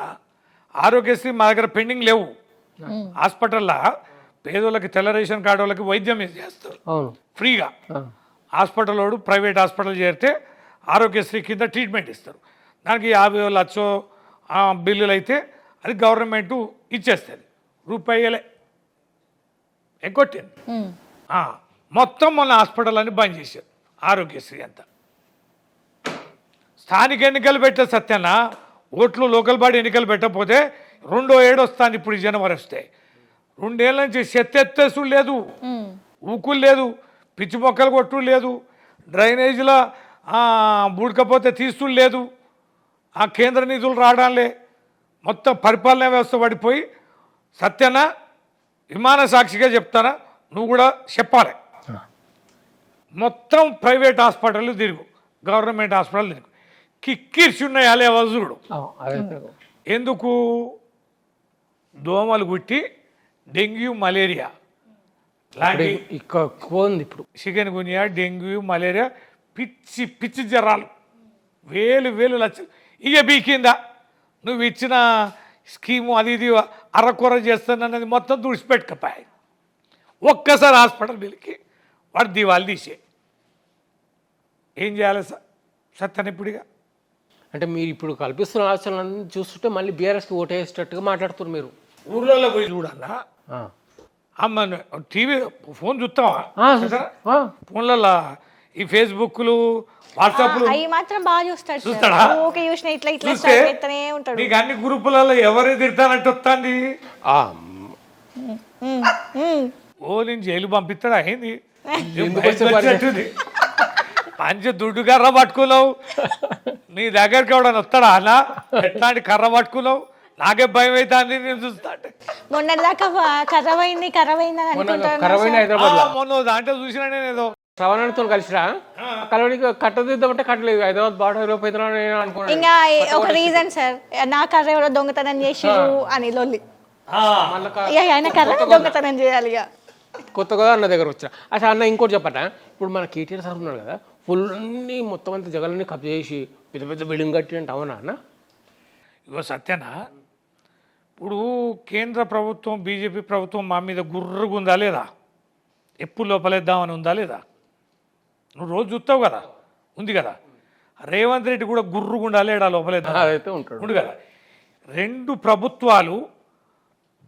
ఆరోగ్యశ్రీ మా దగ్గర పెండింగ్ లేవు. హాస్పిటల్లో పేదోళ్ళకి తెల్ల రేషన్ కార్డు వాళ్ళకి వైద్యం చేస్తారు ఫ్రీగా. హాస్పిటల్ వాడు ప్రైవేట్ హాస్పిటల్ చేరితే ఆరోగ్యశ్రీ కింద ట్రీట్మెంట్ ఇస్తారు. దానికి 50 లక్షలు బిల్లులు అయితే అది గవర్నమెంట్ ఇచ్చేస్తుంది. రూపాయలే ఎగ్గొట్టింది. మొత్తం మన హాస్పిటల్ అని బంద్ చేశారు ఆరోగ్యశ్రీ అంతా. స్థానిక ఎన్నికలు పెట్టే సత్యన్న, ఓట్లు లోకల్ బాడీ ఎన్నికలు పెట్టకపోతే 2వ ఏడు వస్తాను. ఇప్పుడు జనవరి వస్తే 2 ఏళ్ళ నుంచి చెత్తెత్తేసుడు లేదు, ఊకులు లేదు, పిచ్చి మొక్కలు కొట్టుడు లేదు, డ్రైనేజీలో బుడకపోతే తీసుడు లేదు, ఆ కేంద్ర నిధులు రావడంలే, మొత్తం పరిపాలనా వ్యవస్థ పడిపోయి. సత్యన్న విమాన సాక్షిగా చెప్తానా, నువ్వు కూడా చెప్పాలి. మొత్తం ప్రైవేట్ హాస్పిటల్ తిరుగు, గవర్నమెంట్ హాస్పిటల్ తిరుగు, కిక్కిర్చి ఉన్నాయి అలే వజుడు. ఎందుకు? దోమలు గుట్టి డెంగ్యూ మలేరియా లాంటి ఇప్పుడు చికెన్ గునియా, డెంగ్యూ మలేరియా, పిచ్చి పిచ్చి జ్వరాలు, వేలు లక్షలు. ఇక బీకిందా నువ్వు ఇచ్చిన స్కీము అది ఇది అరకొర చేస్తానన్నది మొత్తం తుడిచిపెట్టుకపోయాయి. ఒక్కసారి హాస్పిటల్ బిల్కి వాడు దివాళి తీసే. ఏం చేయాలి సత్యాన్ని ఇప్పుడుగా? అంటే మీరు ఇప్పుడు కల్పిస్తున్న ఆలోచనలన్నీ చూస్తుంటే మళ్ళీ బీఆర్ఎస్కి ఓటేసేటట్టుగా మాట్లాడుతున్నారు మీరు. ఊర్లలో పోయి చూడాలా? అమ్మ టీవీ ఫోన్ చూస్తావా? ఫోన్లలో ఈ ఫేస్బుక్లు, వాట్సాప్లు అవి మాత్రం బాగా చూస్తాడు. చూస్తాడా? ఓకే చూసిన ఇట్లా ఇట్లా చూస్తే చేస్తూనే ఉంటాడు. నీకు అన్ని గ్రూపులలో ఎవరు తిడతానంటే వస్తుంది. ఓ నేను జైలు పంపిస్తాడా ఏంది? మంచి దుడ్డు కర్ర పట్టుకున్నావు, నీ దగ్గరికి ఎవడని వస్తాడా అన్న? ఎట్లాంటి కర్ర పట్టుకున్నావు? నాకే భయం అవుతుంది నేను చూస్తా. మొన్నదాకా కర్రవైంది అని మొన్న దాంట్లో చూసినా నేను ఏదో శ్రవణతో కలిసిరా కలవడానికి కట్టదిద్దామంటే కట్టలేదు. హైదరాబాద్ బార్డర్ అనుకున్నాను. ఇంకా ఒక రీజన్ సార్, నా కర్ర ఎవరో దొంగతనం చేసిరు అని లొల్లి. ఆయన కర్ర దొంగతనం చేయాలి. కొత్తగా అన్న దగ్గర వచ్చా. అసలు అన్న ఇంకోటి చెప్పట, ఇప్పుడు మన కేటీఆర్ సార్ ఉన్నాడు కదా, ఫుల్ అన్ని మొత్తం అంతా జగలన్నీ కబ్జా చేసి పెద్ద పెద్ద బిల్డింగ్ కట్టి అంటే అవునా అన్న? ఇగో సత్యనా, ఇప్పుడు కేంద్ర ప్రభుత్వం బీజేపీ ప్రభుత్వం మా మీద గుర్రుగుందా లేదా? ఎప్పుడు లోపలేద్దామని ఉందా లేదా? నువ్వు రోజు చూస్తావు కదా, ఉంది కదా. రేవంత్ రెడ్డి కూడా గుర్రుగుండా లేడా లోపలేద్దా? అదైతే ఉంటాడు, ఉంది కదా. 2 ప్రభుత్వాలు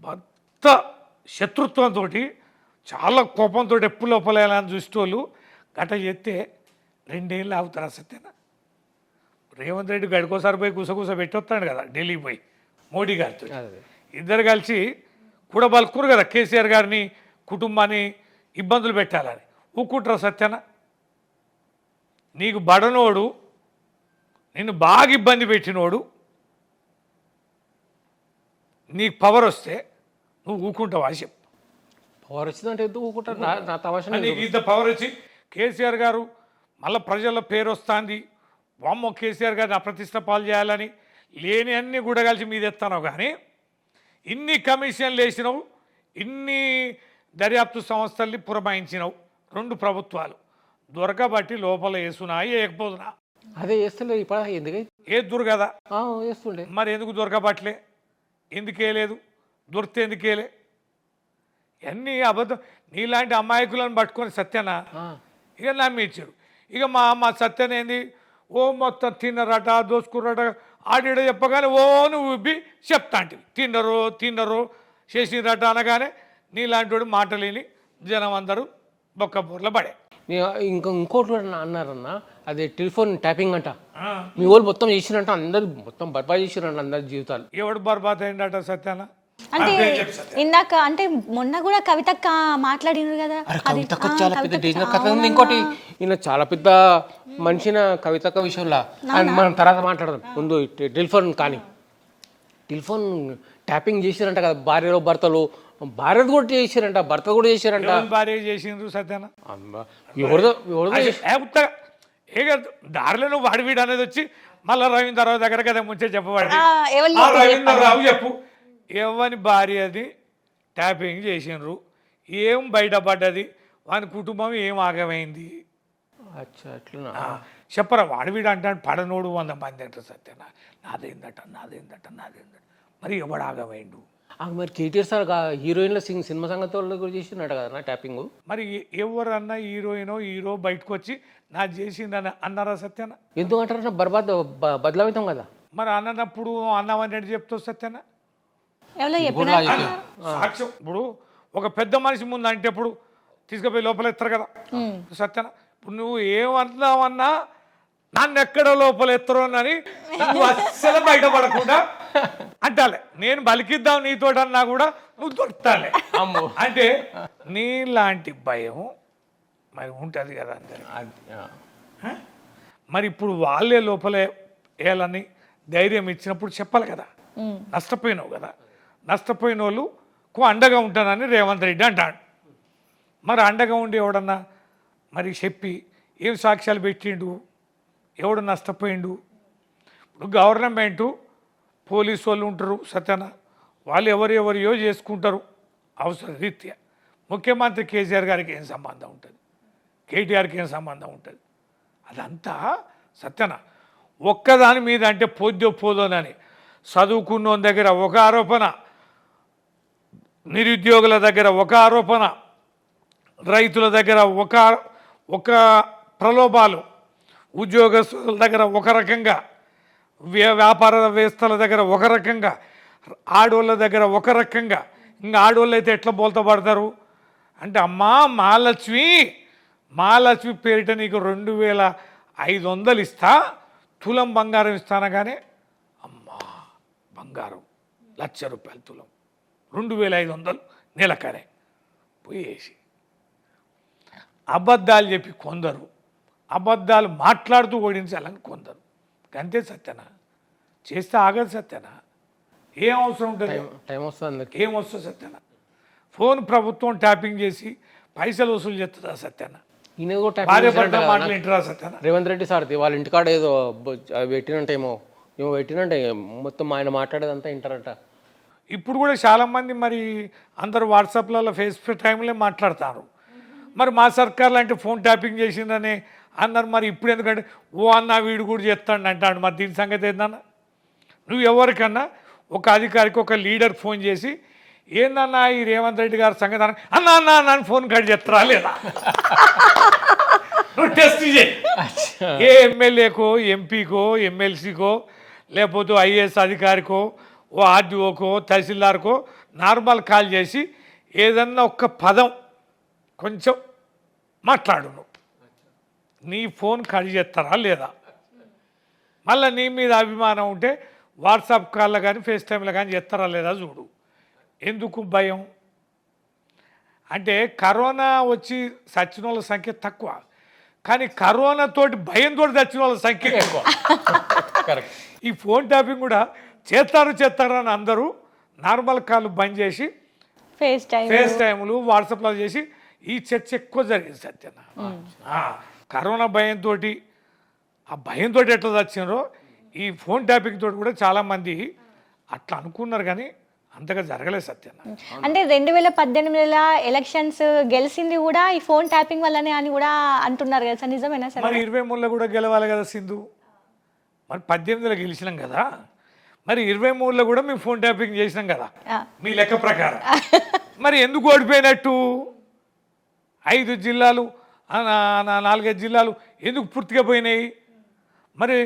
భర్త శత్రుత్వంతో చాలా కోపంతో ఎప్పుడు లోపలేయాలని చూసేవాళ్ళు గట చేస్తే 2 ఏళ్ళు ఆగుతారా సత్యనా? రేవంత్ రెడ్డి గడికోసారి పోయి కూస పెట్టొస్తాడు కదా ఢిల్లీకి పోయి మోడీ గారితో. ఇద్దరు కలిసి కూడా బలుకురు కదా కేసీఆర్ గారిని, కుటుంబాన్ని ఇబ్బందులు పెట్టాలని. ఊకుంటారా సత్యనా? నీకు బడనోడు, నిన్ను బాగా ఇబ్బంది పెట్టినోడు, నీకు పవర్ వస్తే నువ్వు ఊకుంటావా? చెప్పు. పవర్ వచ్చిందంటే ఎందుకు ఊకుంటారు? నా తమాషా నీకు ఇంత పవర్ వచ్చి కేసీఆర్ గారు మళ్ళీ ప్రజల పేరు వస్తుంది, వామ్మో కేసీఆర్ గారిని అప్రతిష్ట పాలు చేయాలని లేని అన్నీ కూడా కలిసి మీద ఎత్తాను. కానీ ఇన్ని కమిషన్లు వేసినావు, ఇన్ని దర్యాప్తు సంస్థల్ని పురమాయించినావు. 2 ప్రభుత్వాలు దొరకబట్టి లోపల వేసునాయి వేయకపోతున్నా? అదే వేస్తలే ఇప్పుడు. ఎందుకై ఏ దొరు కదా వేస్తుండే, మరి ఎందుకు దొరకబట్టలే? ఎందుకేలేదు? దొరికితే ఎందుకేలే? అన్నీ అబద్ధం. నీలాంటి అమాయకులను పట్టుకొని సత్యన ఇక నమ్మించారు. ఇక మా సత్యన ఏంది, ఓ మొత్తం తిన్నరట, దోసుకుర్రట, ఆడిడ చెప్పగానే ఓ నువ్వు ఇబ్బి చెప్తాంటివి. తిన్నరో చేసినరట అనగానే నీలాంటి వాడు మాటలేని జనం అందరూ బొక్కబూర్ల పడే. ఇంకోటి అన్నారన్న, అది టెలిఫోన్ ట్యాపింగ్ అంట. మీ వాళ్ళు మొత్తం చేసినట్ట, అందరు మొత్తం బర్బాద్ చేసిరంట అందరి జీవితాలు. ఎవడు బర్బాద్ అయిందట సత్యాన? అంటే ఇందాక అంటే మొన్న కూడా కవితక్క మాట్లాడినారు కదా అరే కవితక్క చాలా పెద్ద డేంజర్ కథ ఉంది. ఇంకోటి ఈయన చాలా పెద్ద మనిషిన కవితక్క విషయంలో మనం తర్వాత మాట్లాడదాం. ముందు టెలిఫోన్ కానీ టెలిఫోన్ ట్యాపింగ్ చేసిరంట కదా, భార్యలో భర్తలు, భార్యది కూడా చేసిరంట, భర్త కూడా చేసిరంట. భార్య చేసిండ్రు సత్యాన ఎవరిదో ఎవరిదో ఏ దారిలో నువ్వు వాడివీడు అనేది వచ్చి మళ్ళీ రవీంద్రరావు దగ్గర కదా ముంచే చెప్పబడి రవీంద్రరావు చెప్పు ఎవని భార్య అది ట్యాపింగ్ చేసిండ్రు, ఏం బయటపడ్డది, వాని కుటుంబం ఏం ఆగమైంది అచ్చా అట్లా చెప్పరా. వాడివీడు అంటాడు పడనోడు 100 మంది అంటారు సత్యన, నాదేందట మరి ఎవడు ఆగమైండు. మరి కేటీఆర్ సార్ హీరోయిన్ల సినిమా సంగతి వాళ్ళు కూడా చేసినట్టు కదా ట్యాపింగ్. మరి ఎవరన్నా హీరో బయటకు వచ్చి నా చేసిందని అన్నారా సత్యన? ఎందుకంటారా బర్బాద్ బదలావుతాం కదా. మరి అన్నప్పుడు అన్నామని చెప్తావు సత్యన? సాక్ష్యం ఇప్పుడు ఒక పెద్ద మనిషి ముందు అంటే ఇప్పుడు తీసుకుపోయి లోపల ఎత్తారు కదా సత్యన. ఇప్పుడు నువ్వు ఏమన్నావన్నా నన్ను ఎక్కడ లోపల ఎత్తరోనని నువ్వు అస్సలు బయటపడకుండా అంటాలే. నేను బలికిద్దాం నీతో అన్నా కూడా నువ్వు దొరుకుతాలే. అంటే నీలాంటి భయం మరి ఉంటుంది కదా అందరికి. మరి ఇప్పుడు వాళ్ళే లోపలే వేయాలని ధైర్యం ఇచ్చినప్పుడు చెప్పాలి కదా. నష్టపోయినావు కదా, నష్టపోయిన వాళ్ళకు అండగా ఉంటానని రేవంత్ రెడ్డి అంటాడు. మరి అండగా ఉండి ఎవడన్నా మరి చెప్పి ఏం సాక్ష్యాలు పెట్టిండు, ఎవడు నష్టపోయిండు. ఇప్పుడు గవర్నమెంటు పోలీసు వాళ్ళు ఉంటారు సత్యన, వాళ్ళు ఎవరెవరియో చేసుకుంటారు అవసర రీత్యా. ముఖ్యమంత్రి కేసీఆర్ గారికి ఏం సంబంధం ఉంటుంది, కేటీఆర్కి ఏం సంబంధం ఉంటుంది? అదంతా సత్యన ఒక్కదాని మీద అంటే పోదోనని చదువుకున్న దగ్గర ఒక ఆరోపణ, నిరుద్యోగుల దగ్గర ఒక ఆరోపణ, రైతుల దగ్గర ఒక ప్రలోభాలు, ఉద్యోగస్తుల దగ్గర ఒక రకంగా, వ్యాపారవేత్తల దగ్గర ఒక రకంగా, ఆడోళ్ళ దగ్గర ఒక రకంగా. ఇంకా ఆడోళ్ళు అయితే ఎట్లా బోల్తా పడతారు అంటే, అమ్మా మహాలక్ష్మి పేరిట నీకు 2500 ఇస్తా, తులం బంగారం ఇస్తానగానే అమ్మా బంగారం 1,00,000 రూపాయలు తులం, 2500 నెలకనే పోయేసి అబద్ధాలు చెప్పి కొందరు, అబద్ధాలు మాట్లాడుతూ ఓడించాలని కొందరు. అంతే సత్యన. చేస్తే ఆగదు సత్యన. ఏం అవసరం ఉంటుంది, టైం వస్తుంది, ఏం వస్తుంది సత్యన? ఫోన్ ప్రభుత్వం ట్యాపింగ్ చేసి పైసలు వసూలు చేస్తుందా సత్యన? భార్య భర్త మాటలు వింటారా సత్యన? రేవంత్ రెడ్డి సార్ వాళ్ళ ఇంటికాడ ఏదో పెట్టినంటేమో పెట్టినంటే మొత్తం ఆయన మాట్లాడేదంతా వింటారట. ఇప్పుడు కూడా చాలామంది మరి అందరూ వాట్సాప్లలో ఫేస్బుక్ టైంలో మాట్లాడతారు. మరి మా సర్కార్ లాంటి ఫోన్ ట్యాపింగ్ చేసిందని అన్నారు. మరి ఇప్పుడు ఎందుకంటే అన్న వీడు కూడా చేస్తాడు అంటాడు. మరి దీని సంగతి ఏందన్నా? నువ్వు ఎవరికన్నా ఒక అధికారికి ఒక లీడర్ ఫోన్ చేసి ఏందన్నా ఈ రేవంత్ రెడ్డి గారి సంగతి అన్న నన్ను ఫోన్ కట్ చేస్తారా లేదా? నువ్వు టెస్ట్ చేయి. ఏ ఎమ్మెల్యేకో, ఎంపీకో, ఎమ్మెల్సీకో, లేకపోతే ఐఏఎస్ అధికారికో, ఓ ఆర్డీఓకో, తహసీల్దార్కో నార్మల్ కాల్ చేసి ఏదన్నా ఒక్క పదం కొంచెం మాట్లాడు. నీ ఫోన్ కట్ చేస్తారా లేదా? మళ్ళీ నీ మీద అభిమానం ఉంటే వాట్సాప్ కాల్లో కానీ ఫేస్ టైంలో కానీ చేస్తారా లేదా చూడు. ఎందుకు భయం అంటే, కరోనా వచ్చి చచ్చిన వాళ్ళ సంఖ్య తక్కువ, కానీ కరోనాతోటి భయంతో చచ్చిన వాళ్ళ సంఖ్య ఎక్కువ. ఈ ఫోన్ ట్యాపింగ్ కూడా చేస్తారని అందరూ నార్మల్ కాల్ బంద్ చేసి ఫేస్ టైములు వాట్సాప్లో చేసి ఈ చర్చ ఎక్కువ జరిగింది సత్యన. కరోనా భయంతో, ఆ భయంతో ఎట్లా చచ్చినారో ఈ ఫోన్ ట్యాపింగ్ తోటి కూడా చాలామంది అట్లా అనుకున్నారు, కానీ అంతగా జరగలేదు సత్యన. అంటే 2018 ఎలక్షన్స్ గెలిచింది కూడా ఈ ఫోన్ ట్యాపింగ్ వల్లనే అని కూడా అంటున్నారు కదా సార్, నిజమేనా సార్? మరి 23లో కూడా గెలవాలి కదా సింధు. మరి 18లో గెలిచినాం కదా, మరి 23లో కూడా మేము ఫోన్ ట్యాపింగ్ చేసినాం కదా మీ లెక్క ప్రకారం. మరి ఎందుకు ఓడిపోయినట్టు? 5 జిల్లాలు 4-5 జిల్లాలు ఎందుకు పూర్తిగా పోయినాయి? మరి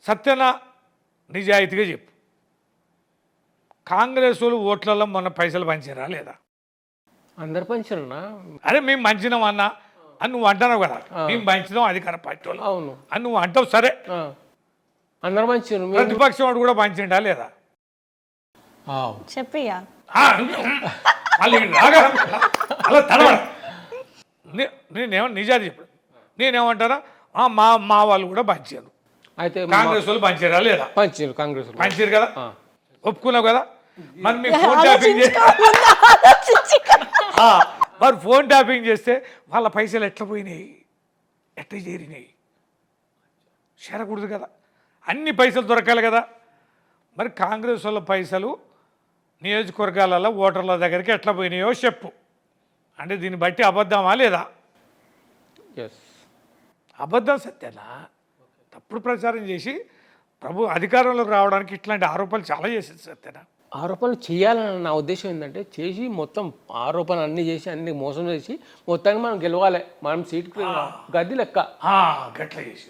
సత్యన నిజాయితీగా చెప్పు, కాంగ్రెస్ వాళ్ళు ఓట్లలో మొన్న పైసలు పంచారా లేదా? అందరు పంచారన్నా. అరే మేము పంచినాం అన్నా అని నువ్వు అంటున్నావు కదా, మేము పంచినాం అధికార పార్టీ వాళ్ళు అవును అని నువ్వు అంటావు. సరే అందరు పంచారు, ప్రతిపక్షం వాడు కూడా పంచిండా లేదా? చెప్పియా మళ్ళీ రాగా అలా తడబడ నిజాది చెప్పాడు. నేనేమంటారా మా వాళ్ళు కూడా పంచారు, అయితే కాంగ్రెస్ వాళ్ళు పంచారా లేదా? పంచారు, కాంగ్రెస్ పంచారు కదా, ఒప్పుకున్నావు కదా. మరి మీకు ఫోన్ ట్యాపింగ్ మరి ఫోన్ ట్యాపింగ్ చేస్తే వాళ్ళ పైసలు ఎట్లా పోయినాయి, ఎట్లా చేరినాయి? చేరకూడదు కదా, అన్ని పైసలు దొరకాలి కదా. మరి కాంగ్రెస్ వాళ్ళ పైసలు నియోజకవర్గాలలో ఓటర్ల దగ్గరికి ఎట్లా పోయినాయో చెప్పు. అంటే దీన్ని బట్టి అబద్ధమా లేదా? అబద్ధం సత్యానా? తప్పుడు ప్రచారం చేసి అధికారంలోకి రావడానికి ఇట్లాంటి ఆరోపణలు చాలా చేసేది సత్యానా. ఆరోపణలు చేయాలని నా ఉద్దేశం ఏంటంటే, చేసి మొత్తం ఆరోపణలు అన్నీ చేసి అన్ని మోసం చేసి మొత్తానికి మనం గెలవాలి, మనం సీట్కి గది లెక్క అట్లా చేసి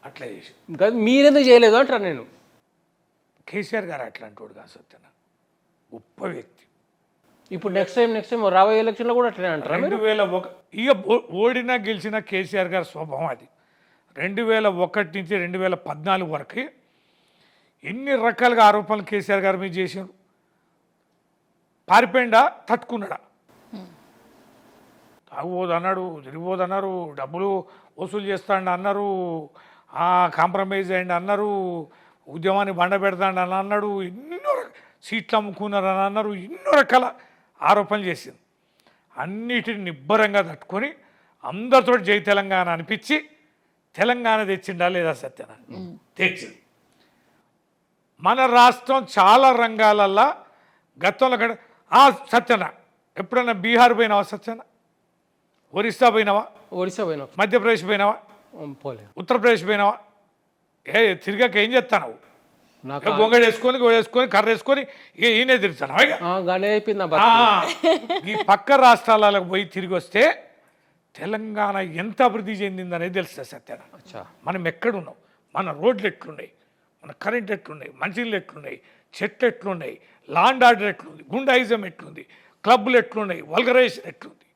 అట్లా చేసి గది మీరెందుకు చేయలేదు అంటారు. నేను కేసీఆర్ గారు అట్లాంటి వాడు కాదు సత్యన, గొప్ప వ్యక్తి. ఇప్పుడు నెక్స్ట్ టైం రాబోయే ఎలక్షన్లో కూడా అట్లనే అంటారు. 2001 ఇక ఓడినా గెలిచిన కేసీఆర్ గారి స్వభావం అది. 2001 నుంచి 2014 వరకు ఎన్ని రకాలుగా ఆరోపణలు కేసీఆర్ గారి మీద చేశారు. పారిపోయిండా, తట్టుకున్నాడా? తాగుబోదు అన్నాడు, తిరిగిపోదు అన్నారు, డబ్బులు వసూలు చేస్తాడు అన్నారు, కాంప్రమైజ్ అయ్యండి అన్నారు, ఉద్యమాన్ని బండ పెడతాడు అని అన్నాడు, ఎన్నో సీట్లు అమ్ముకున్నారని అన్నారు, ఎన్నో రకాల ఆరోపణలు చేసింది. అన్నిటిని నిబ్బరంగా తట్టుకొని అందరితో జై తెలంగాణ అనిపించి తెలంగాణ తెచ్చిండా లేదా సత్యన? తెచ్చింది. మన రాష్ట్రం చాలా రంగాలల్లో గతంలో సత్యన ఎప్పుడన్నా బీహార్ పోయినావా సత్యన? ఒరిస్సా పోయినావా? మధ్యప్రదేశ్ పోయినావా? ఉత్తరప్రదేశ్ పోయినావా? తిరిగాక ఏం చేస్తావు? గొంగడు వేసుకొని కర్ర వేసుకొని ఈయనే తిరుగుతాను. ఈ పక్క రాష్ట్రాలకు పోయి తిరిగి వస్తే తెలంగాణ ఎంత అభివృద్ధి చెందిందనేది తెలుస్తుంది సత్యన. మనం ఎక్కడున్నాం, మన రోడ్లు ఎట్లున్నాయి, మన కరెంట్ ఎట్లున్నాయి, మంచినీళ్ళు ఎట్లున్నాయి, చెట్లు ఎట్లున్నాయి, లాండ్ ఆర్డర్ ఎట్లుంది, గుండాయిజం ఎట్లుంది, క్లబ్లు ఎట్లున్నాయి, వల్గరైజేషన్ ఎట్లుంది,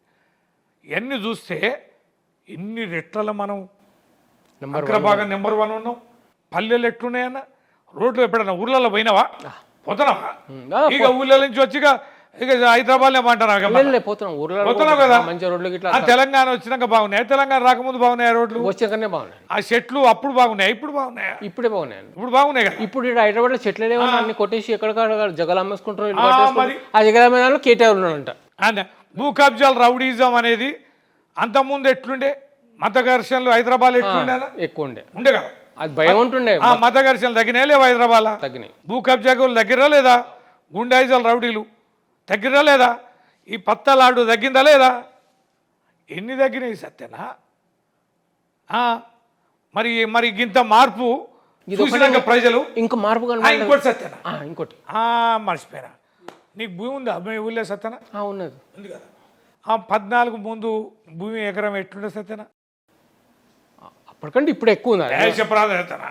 ఇవన్నీ చూస్తే ఎన్ని రెట్ల మనం అగ్రభాగం నెంబర్ 1 ఉన్నాం. పల్లెలు ఎట్లున్నాయన్న, రోడ్లు ఎప్పుడన్నా ఊర్లలో పోయినావా? పోతున్నావా? ఇక ఊళ్ళ నుంచి వచ్చి ఇక హైదరాబాద్ పోతున్నావు కదా. తెలంగాణ వచ్చినాక బాగున్నాయి, తెలంగాణ రాకముందు బాగున్నాయి రోడ్లు, ఆ చెట్లు అప్పుడు బాగున్నాయి, ఇప్పుడు బాగున్నాయా? ఇప్పుడే బాగున్నాయి, ఇప్పుడు బాగున్నాయి కదా. ఇప్పుడు హైదరాబాద్ లో చెట్లు లేవన్నా అన్ని కొట్టేసి ఎక్కడ జగలు అమ్మేసుకుంటారు. ఆ జగల కేటీఆర్ ఉన్నాడంట. భూ కబ్జాలు, రౌడీజం అనేది అంతకుముందు ఎట్లుండే? మత ఘర్షణలు హైదరాబాద్ ఎట్లుండే? ఎక్కువ ఉండే కదా, అది భయం ఉంటుండే. మత ఘర్షణలు తగ్గినాయి లేవు హైదరాబాద్? తగ్గినాయి. భూ కబ్జాకులు దగ్గర లేదా? గుండాయిజాలు, రౌడీలు తగ్గిరా లేదా? ఈ పత్తలాడు తగ్గిందా లేదా? ఎన్ని తగ్గినాయి సత్యనా? మరి మరి ఇంత మార్పు చూసినాక ప్రజలు ఇంకా మార్పు ఇంకోటి సత్యనా, ఇంకోటి మర్చిపోయినా, నీకు భూమి ఉందా మీ ఊళ్ళో సత్యనా? ఉన్నది. ఉంది కదా. 14 ముందు భూమి ఎకరం ఎట్లుండే సత్యనా? అప్పటికంటే ఇప్పుడు ఎక్కువ ఉంది. చెప్పరాదు సత్యనా?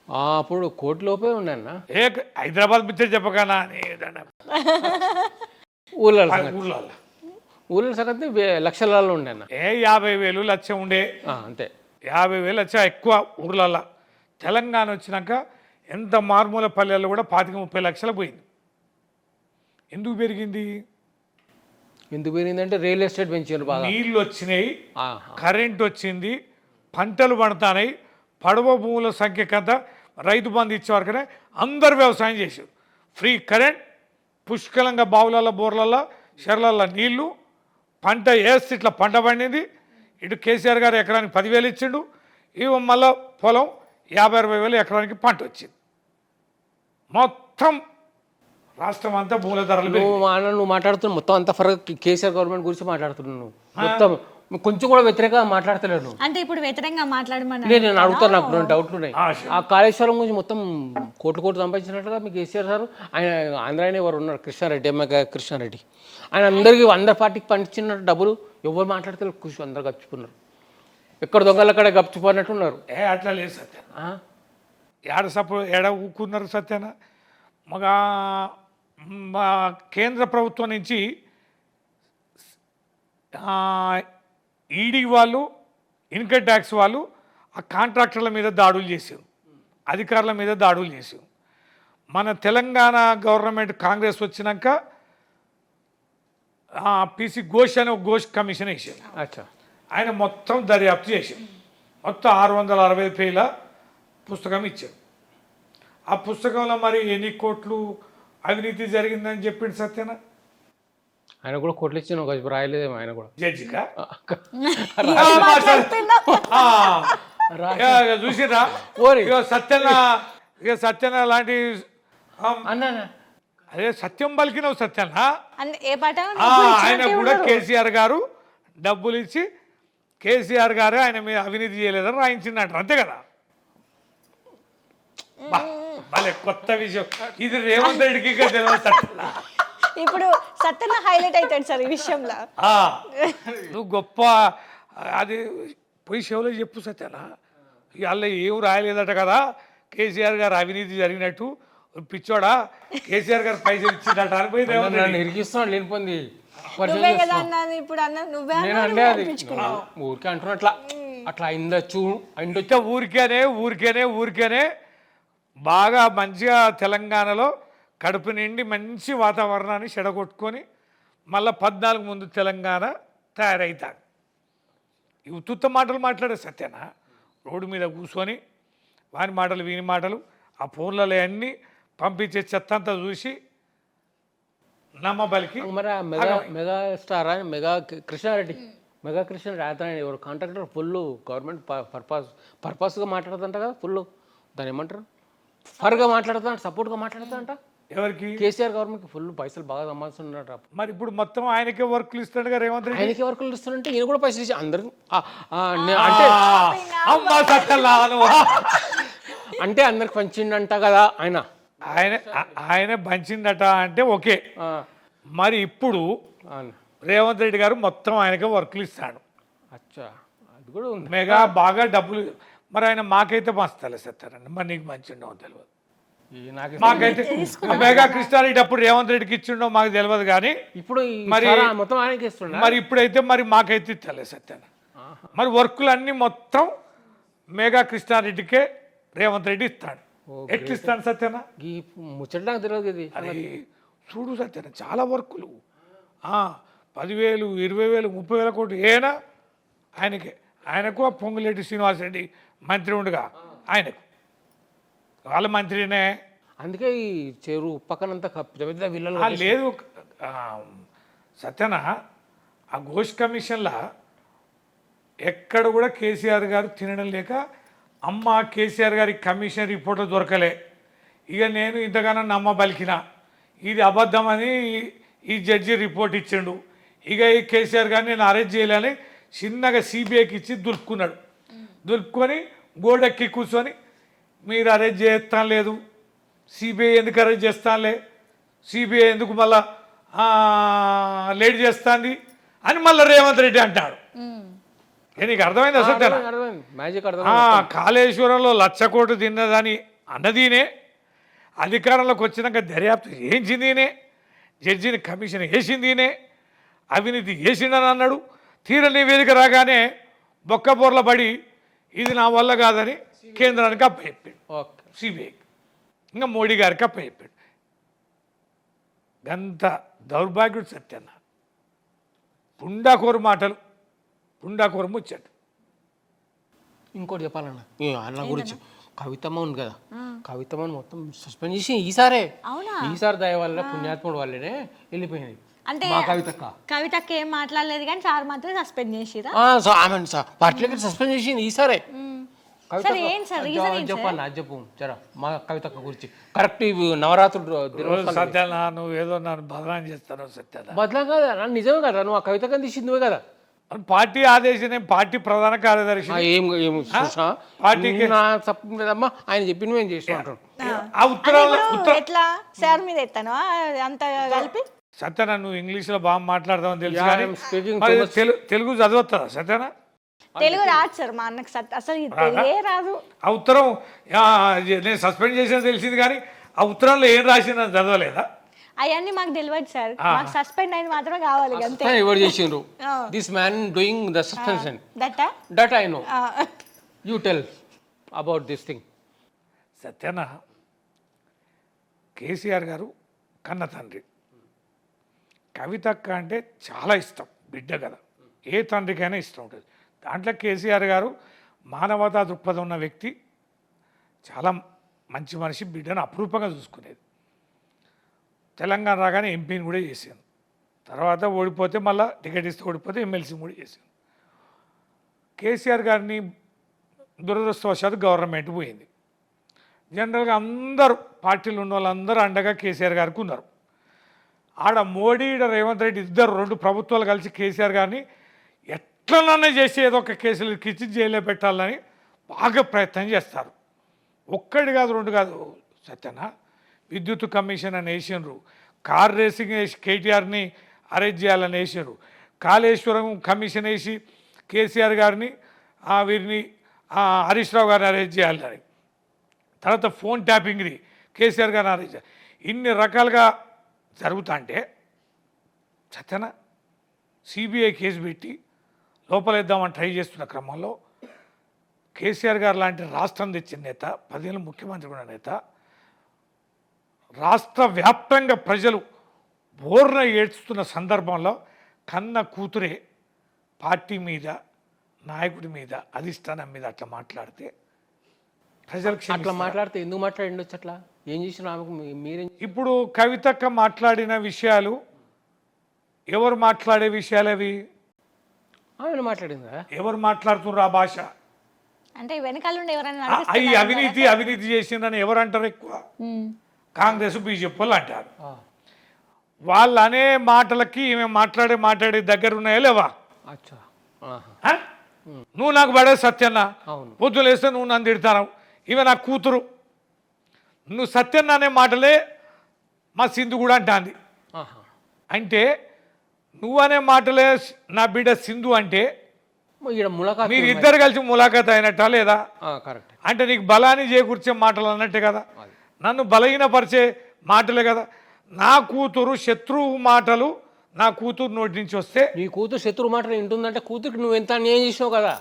అప్పుడు కోటి లోపే ఉన్నాయన్న. హైదరాబాద్ పిచ్చర్ చెప్పకనా? ఊళ్ళో సంగతి లక్షలలో ఉండే అన్న. 50,000 లక్ష ఉండే, అంతే. 50,000 లక్ష ఎక్కువ ఊర్లలో. తెలంగాణ వచ్చినాక ఎంత మారుమూల పల్లెల్లో కూడా 25-30 లక్షలు పోయింది. ఎందుకు పెరిగింది? అంటే రియల్ ఎస్టేట్ పెంచారు, బాగా నీళ్ళు వచ్చినాయి, కరెంట్ వచ్చింది, పంటలు పండుతున్నాయి, పడవ భూముల సంఖ్య కథ, రైతు బంధు ఇచ్చేవారికనే అందరు వ్యవసాయం చేశారు. ఫ్రీ కరెంట్, పుష్కలంగా బావులలో, బోర్లలో, చెర్లలో నీళ్లు, పంట వేస్తే ఇట్లా పంట పండింది. ఇటు కేసీఆర్ గారు ఎకరానికి 10,000 ఇచ్చిండు, ఇవి మళ్ళీ పొలం 50-60 ఎకరానికి పంట వచ్చింది. మొత్తం రాష్ట్రం అంతా భూముల ధరలు. నువ్వు మాట్లాడుతున్నావు మొత్తం అంతా ఫరక్ కేసీఆర్ గవర్నమెంట్ గురించి మాట్లాడుతున్నావు. నువ్వు మొత్తం కొంచెం కూడా వ్యతిరేకంగా మాట్లాడతలేను. అంటే ఇప్పుడు వ్యతిరేకంగా మాట్లాడమని నేను అడుగుతాను, నాకు 2 డౌట్లు ఉన్నాయి. ఆ కాళేశ్వరం గురించి మొత్తం కోట్లు సంపాదించినట్టుగా మీకు కేసీఆర్ సార్, ఆయన ఆంధ్రాయన ఎవరు ఉన్నారు, కృష్ణారెడ్డి, కృష్ణారెడ్డి, ఆయన అందరికీ అందరి పార్టీకి పంచినట్టు డబ్బులు ఎవరు మాట్లాడతారు? ఖుషి అందరు గప్పుకున్నారు, ఎక్కడ దొంగలు అక్కడ గప్పుకున్నట్టున్నారు. అట్లా లేదు సత్యన, ఏడ ఊకున్నారు సత్యన. మా కేంద్ర ప్రభుత్వం నుంచి ఈడీ వాళ్ళు, ఇన్కమ్ ట్యాక్స్ వాళ్ళు ఆ కాంట్రాక్టర్ల మీద దాడులు చేశారు, అధికారుల మీద దాడులు చేశారు. మన తెలంగాణ గవర్నమెంట్ కాంగ్రెస్ వచ్చినాక పిసి ఘోష్ అనే ఒక ఘోష్ కమిషన్ వేసాడు. అచ్చా. ఆయన మొత్తం దర్యాప్తు చేశాడు. మొత్తం 660 పేజీల పుస్తకం ఇచ్చాడు. ఆ పుస్తకంలో మరి ఎన్ని కోట్లు అవినీతి జరిగిందని చెప్పిండు సత్యన. ఆయన కూడా కోట్లు ఇచ్చిన ఒక రాయలేదేమో ఆయన కూడా జడ్జిగా మాట్లాడుతున్నావు. చూసిరా ఓరి. ఇక సత్యన లాంటి అన్నా అదే సత్యం పలికినవు సత్యన. ఏ పాట ఆయన కూడా కేసీఆర్ గారు డబ్బులు ఇచ్చి కేసీఆర్ గారు ఆయన మీద అవినీతి చేయలేదని రాయించిందంటారు, అంతే కదా. భలే కొత్త విషయం ఇది. రేవంత్ రెడ్డికి ఇంకా తెలియదు సత్యన. ఇప్పుడు సత్యన హైలైట్ అవుతాడు సార్ ఈ విషయంలో. నువ్వు గొప్ప అది పోయి షోలో చెప్పు సత్యన. ఇవాళ ఏం రాయలేదట కదా కేసీఆర్ గారు అవినీతి జరిగినట్టు. పిచ్చోడా కేసీఆర్ గారు పైసలు ఇచ్చిందట అని పోయి రేవంత్ రెడ్డి ఇరికిస్తున్నాడు లేనిపోయింది. నువ్వే కదా అన్నది, ఇప్పుడు అన్న నువ్వే నేను అంటే అది ఊరికే అంటున్నా అట్లా అట్లా అయిందొచ్చు ఇంకొచ్చా ఊరికేనే బాగా మంచిగా తెలంగాణలో కడుపు నిండి మంచి వాతావరణాన్ని చెడగొట్టుకొని మళ్ళీ 14 ముందు తెలంగాణ తయారవుతాడు. ఈ ఉత్తుత్త మాటలు మాట్లాడే సత్యన రోడ్డు మీద కూర్చొని వాని మాటలు వీని మాటలు ఆ ఫోన్లలో అన్నీ పంపించే చెత్త అంతా చూసి నమ్మబలికి. మరి మెగా స్టార్ అని కృష్ణారెడ్డి అతను ఎవరు కాంట్రాక్టర్ ఫుల్ గవర్నమెంట్ పర్పస్గా మాట్లాడుతుంట కదా, ఫుల్ దాన్ని ఏమంటారు ఫర్గా మాట్లాడుతాంట, సపోర్ట్గా మాట్లాడుతాంట. ఎవరికి? కేసీఆర్ గవర్నమెంట్కి ఫుల్ పైసలు బాగా సంపాదిస్తున్నట. మరి ఇప్పుడు మొత్తం ఆయనకే వర్క్లు ఇస్తాడుగా రేవంత్ రెడ్డి. ఆయనకే వర్కులు ఇస్తున్నంటే ఈయన కూడా పైసలు ఇచ్చి అందరు అంటే అందరికి పంచిండంట కదా ఆయన. ఆయన పంచిందట అంటే ఓకే. మరి ఇప్పుడు రేవంత్ రెడ్డి గారు మొత్తం ఆయనకే వర్క్లు ఇస్తాడు. అచ్చా, అది కూడా ఉంది. మెగా బాగా డబ్బులు. మరి ఆయన మాకైతే మస్తాలే సత్తారండి. మరి నీకు మంచి ఉండవు తెలియదు. మాకైతే మెగా కృష్ణారెడ్డి అప్పుడు రేవంత్ రెడ్డికి ఇచ్చిండో మాకు తెలియదు కానీ ఇప్పుడు మరి మొత్తం ఆయనకి ఇస్తుండ. మరి ఇప్పుడైతే మరి మాకైతే ఇస్తలే సత్యాన. మరి వర్కులు అన్నీ మొత్తం మెగా కృష్ణారెడ్డికే రేవంత్ రెడ్డి ఇస్తాడు. ఎట్లా ఇస్తాడు సత్యన? ఈ ముచ్చట నాకు తెలియదు ఇది. అది చూడు సత్యన చాలా వర్కులు 10,000 20,000 30,000 కోట్లు ఏనా ఆయనకే. ఆయనకు పొంగులేటి శ్రీనివాసరెడ్డి మంత్రి ఉండగా ఆయనకు వాళ్ళ మంత్రినే. అందుకే ఈ చెరువు పక్కనంతా పెద్ద పెద్ద విల్లలు లేదు సత్యన. ఆ ఘోష్ కమిషన్లా ఎక్కడ కూడా కేసీఆర్ గారు తినడం లేక అమ్మ కేసీఆర్ గారి కమిషన్ రిపోర్ట్లు దొరకలే. ఇక నేను ఇంతగానో నమ్మ బలికిన ఇది అబద్ధమని ఈ జడ్జి రిపోర్ట్ ఇచ్చిండు. ఇక ఈ కేసీఆర్ గారిని నేను అరెస్ట్ చేయాలని చిన్నగా సిబిఐకి ఇచ్చి దులుపుకున్నాడు. దులుపుకొని గోడెక్కి కూర్చొని మీరు అరెస్ట్ చేస్తాను లేదు, సిబిఐ ఎందుకు అరెస్ట్ చేస్తానులే, సిబిఐ ఎందుకు మళ్ళా లేట్ చేస్తుంది అని మళ్ళీ రేవంత్ రెడ్డి అంటాడు. నీకు అర్థమైంది అసలు? మ్యాజిక్ కాళేశ్వరంలో 1,00,000 కోట్లు తిన్నదని అన్నదీనే, అధికారంలోకి వచ్చినాక దర్యాప్తు చేయించిందినే, జడ్జిని కమిషన్ వేసిందినే, అవినీతి వేసిండని అన్నాడు. తీర నివేదిక రాగానే బొక్కబోర్ల పడి ఇది నా వల్ల కాదని కేంద్రానికి అప్పచెప్పాడు, సిబిఐకి, ఇంకా మోడీ గారికి అప్పచెప్పాడు. గంత దౌర్భాగ్యుడు సత్యన్న. పుండాకోరు మాటలు, పుండాకోరు ముచ్చట. ఇంకోటి చెప్పాలన్న అన్న గురించి, కవితమ్మ ఉంది కదా, కవితమ్మని మొత్తం సస్పెండ్ చేసి ఈసారి దయ వల్ల పుణ్యాత్ముడు వల్లనే వెళ్ళిపోయింది. అంటే కవితక్క ఏం మాట్లాడలేదు కానీ సార్ మాత్రం సస్పెండ్ చేసిరా. పార్టీలకి సస్పెండ్ చేసింది ఈసారే. చెప్పాను చెప్పు జరా మా కవితక్క గురించి కరెక్ట్. నవరాత్రులు సత్యాన నువ్వు ఏదో నన్ను బదనాం చేస్తాను. సత్యాన బదలా కదా, నిజమే కదా, నువ్వు ఆ కవితక్కని తీసింది నువ్వే కదా. పార్టీ ఆదేశం, పార్టీ ప్రధాన కార్యదర్శి పార్టీకి లేదమ్మా ఆయన చెప్పి నువ్వేం చేసినావు. ఆ ఉత్తరాలు ఎట్లా సార్ మీద ఎత్తాను అంత కలిపి. సత్యన నువ్వు ఇంగ్లీష్లో బాగా మాట్లాడదామని తెలుసు కానీ తెలుగు చదవద్దా సత్యన? తెలుగు రాదు సార్ మా అన్నకు, అసలు తెలుగే రాదు. ఆ ఉత్తరం నేను సస్పెండ్ చేసిన తెలిసింది కానీ ఆ ఉత్తరంలో ఏం రాసిందని చదవలేదా? అవన్నీ మాకు తెలియదు సార్, మాకు సస్పెండ్ అయింది మాత్రమే కావాలి అంతే. ఎవరు చేసిండ్రు? This man doing the suspension that I know. You tell about this thing. సత్యన కేసీఆర్ గారు కన్న తండ్రి, కవితక్క అంటే చాలా ఇష్టం, బిడ్డ కదా, ఏ తండ్రికైనా ఇష్టం ఉంటుంది. దాంట్లో కేసీఆర్ గారు మానవతా దృక్పథం ఉన్న వ్యక్తి, చాలా మంచి మనిషి, బిడ్డను అపురూపంగా చూసుకునేది. తెలంగాణ రాగానే ఎంపీని కూడా చేశాను, తర్వాత ఓడిపోతే మళ్ళీ టికెట్ ఇస్తే ఓడిపోతే ఎమ్మెల్సీ కూడా చేశాను. కేసీఆర్ గారిని దురదృష్టవశాత్తు గవర్నమెంట్ పోయింది. జనరల్గా అందరూ పార్టీలు ఉన్న వాళ్ళందరూ అండగా కేసీఆర్ గారికి ఉన్నారు. ఆడ మోడీ రేవంత్ రెడ్డి ఇద్దరు 2 ప్రభుత్వాలు కలిసి కేసీఆర్ గారిని ఎట్లనన్నా చేసి ఏదో ఒక కేసులు ఇచ్చి జైల్లో పెట్టాలని బాగా ప్రయత్నం చేస్తారు. ఒక్కటి కాదు 2 కాదు సత్యన, విద్యుత్ కమిషన్ అని వేసినారు, కార్ రేసింగ్ వేసి కేటీఆర్ని అరెస్ట్ చేయాలని వేసినారు, కాళేశ్వరం కమిషన్ వేసి కేసీఆర్ గారిని వీరిని హరీష్ రావు గారిని అరెస్ట్ చేయాలని, తర్వాత ఫోన్ ట్యాపింగ్ని కేసీఆర్ గారిని అరెస్ట్ చేయాలి. ఇన్ని రకాలుగా జరుగుతా అంటే సత్యన సిబిఐ కేసు పెట్టి లోపలేద్దామని ట్రై చేస్తున్న క్రమంలో కేసీఆర్ గారు లాంటి రాష్ట్రం తెచ్చిన నేత, 10 ఏళ్ళు ముఖ్యమంత్రి కూడా నేత, రాష్ట్ర వ్యాప్తంగా ప్రజలు బోర్న ఏడ్చుతున్న సందర్భంలో కన్న కూతురే పార్టీ మీద, నాయకుడి మీద, అధిష్టానం మీద అట్లా మాట్లాడితే ప్రజలకు అట్లా మాట్లాడితే ఎందుకు మాట్లాడిండొచ్చు? అట్లా ఏం చేసిన ఆమెకు మీరేం? ఇప్పుడు కవితక్క మాట్లాడిన విషయాలు, ఎవరు మాట్లాడే విషయాలు అవి? ఆమె మాట్లాడిందా? ఎవరు మాట్లాడుతున్నారు ఆ భాష? అంటే వెనకాల నుండి ఎవరైనా అవి అవినీతి చేసిందని ఎవరు అంటారు? ఎక్కువ కాంగ్రెస్ బీజేపీ వాళ్ళు అంటారు. వాళ్ళు అనే మాటలకి ఈమె మాట్లాడే దగ్గర ఉన్నాయా లేవా? అచ్చా, నువ్వు నాకు పడే సత్యన్న, అవును, పొద్దులు వేస్తే నువ్వు నన్ను తిడతావు, ఇవే నా కూతురు, నువ్వు సత్యన్న అనే మాటలే మా సింధు కూడా అంటాంది. అంటే నువ్వు అనే మాటలే నా బిడ్డ సింధు అంటే మీరు ఇద్దరు కలిసి ములాఖాత్ అయినట్టా లేదా? కరెక్ట్. అంటే నీకు బలాన్ని చేకూర్చే మాటలు అన్నట్టే కదా, నన్ను బలహీనపరిచే మాటలే కదా. నా కూతురు శత్రువు మాటలు నా కూతురు నోటి నుంచి వస్తే, నీ కూతురు శత్రువు మాటలు వింటుందంటే కూతురికి నువ్వు ఎంత అన్యాయం చేసినావు కదా.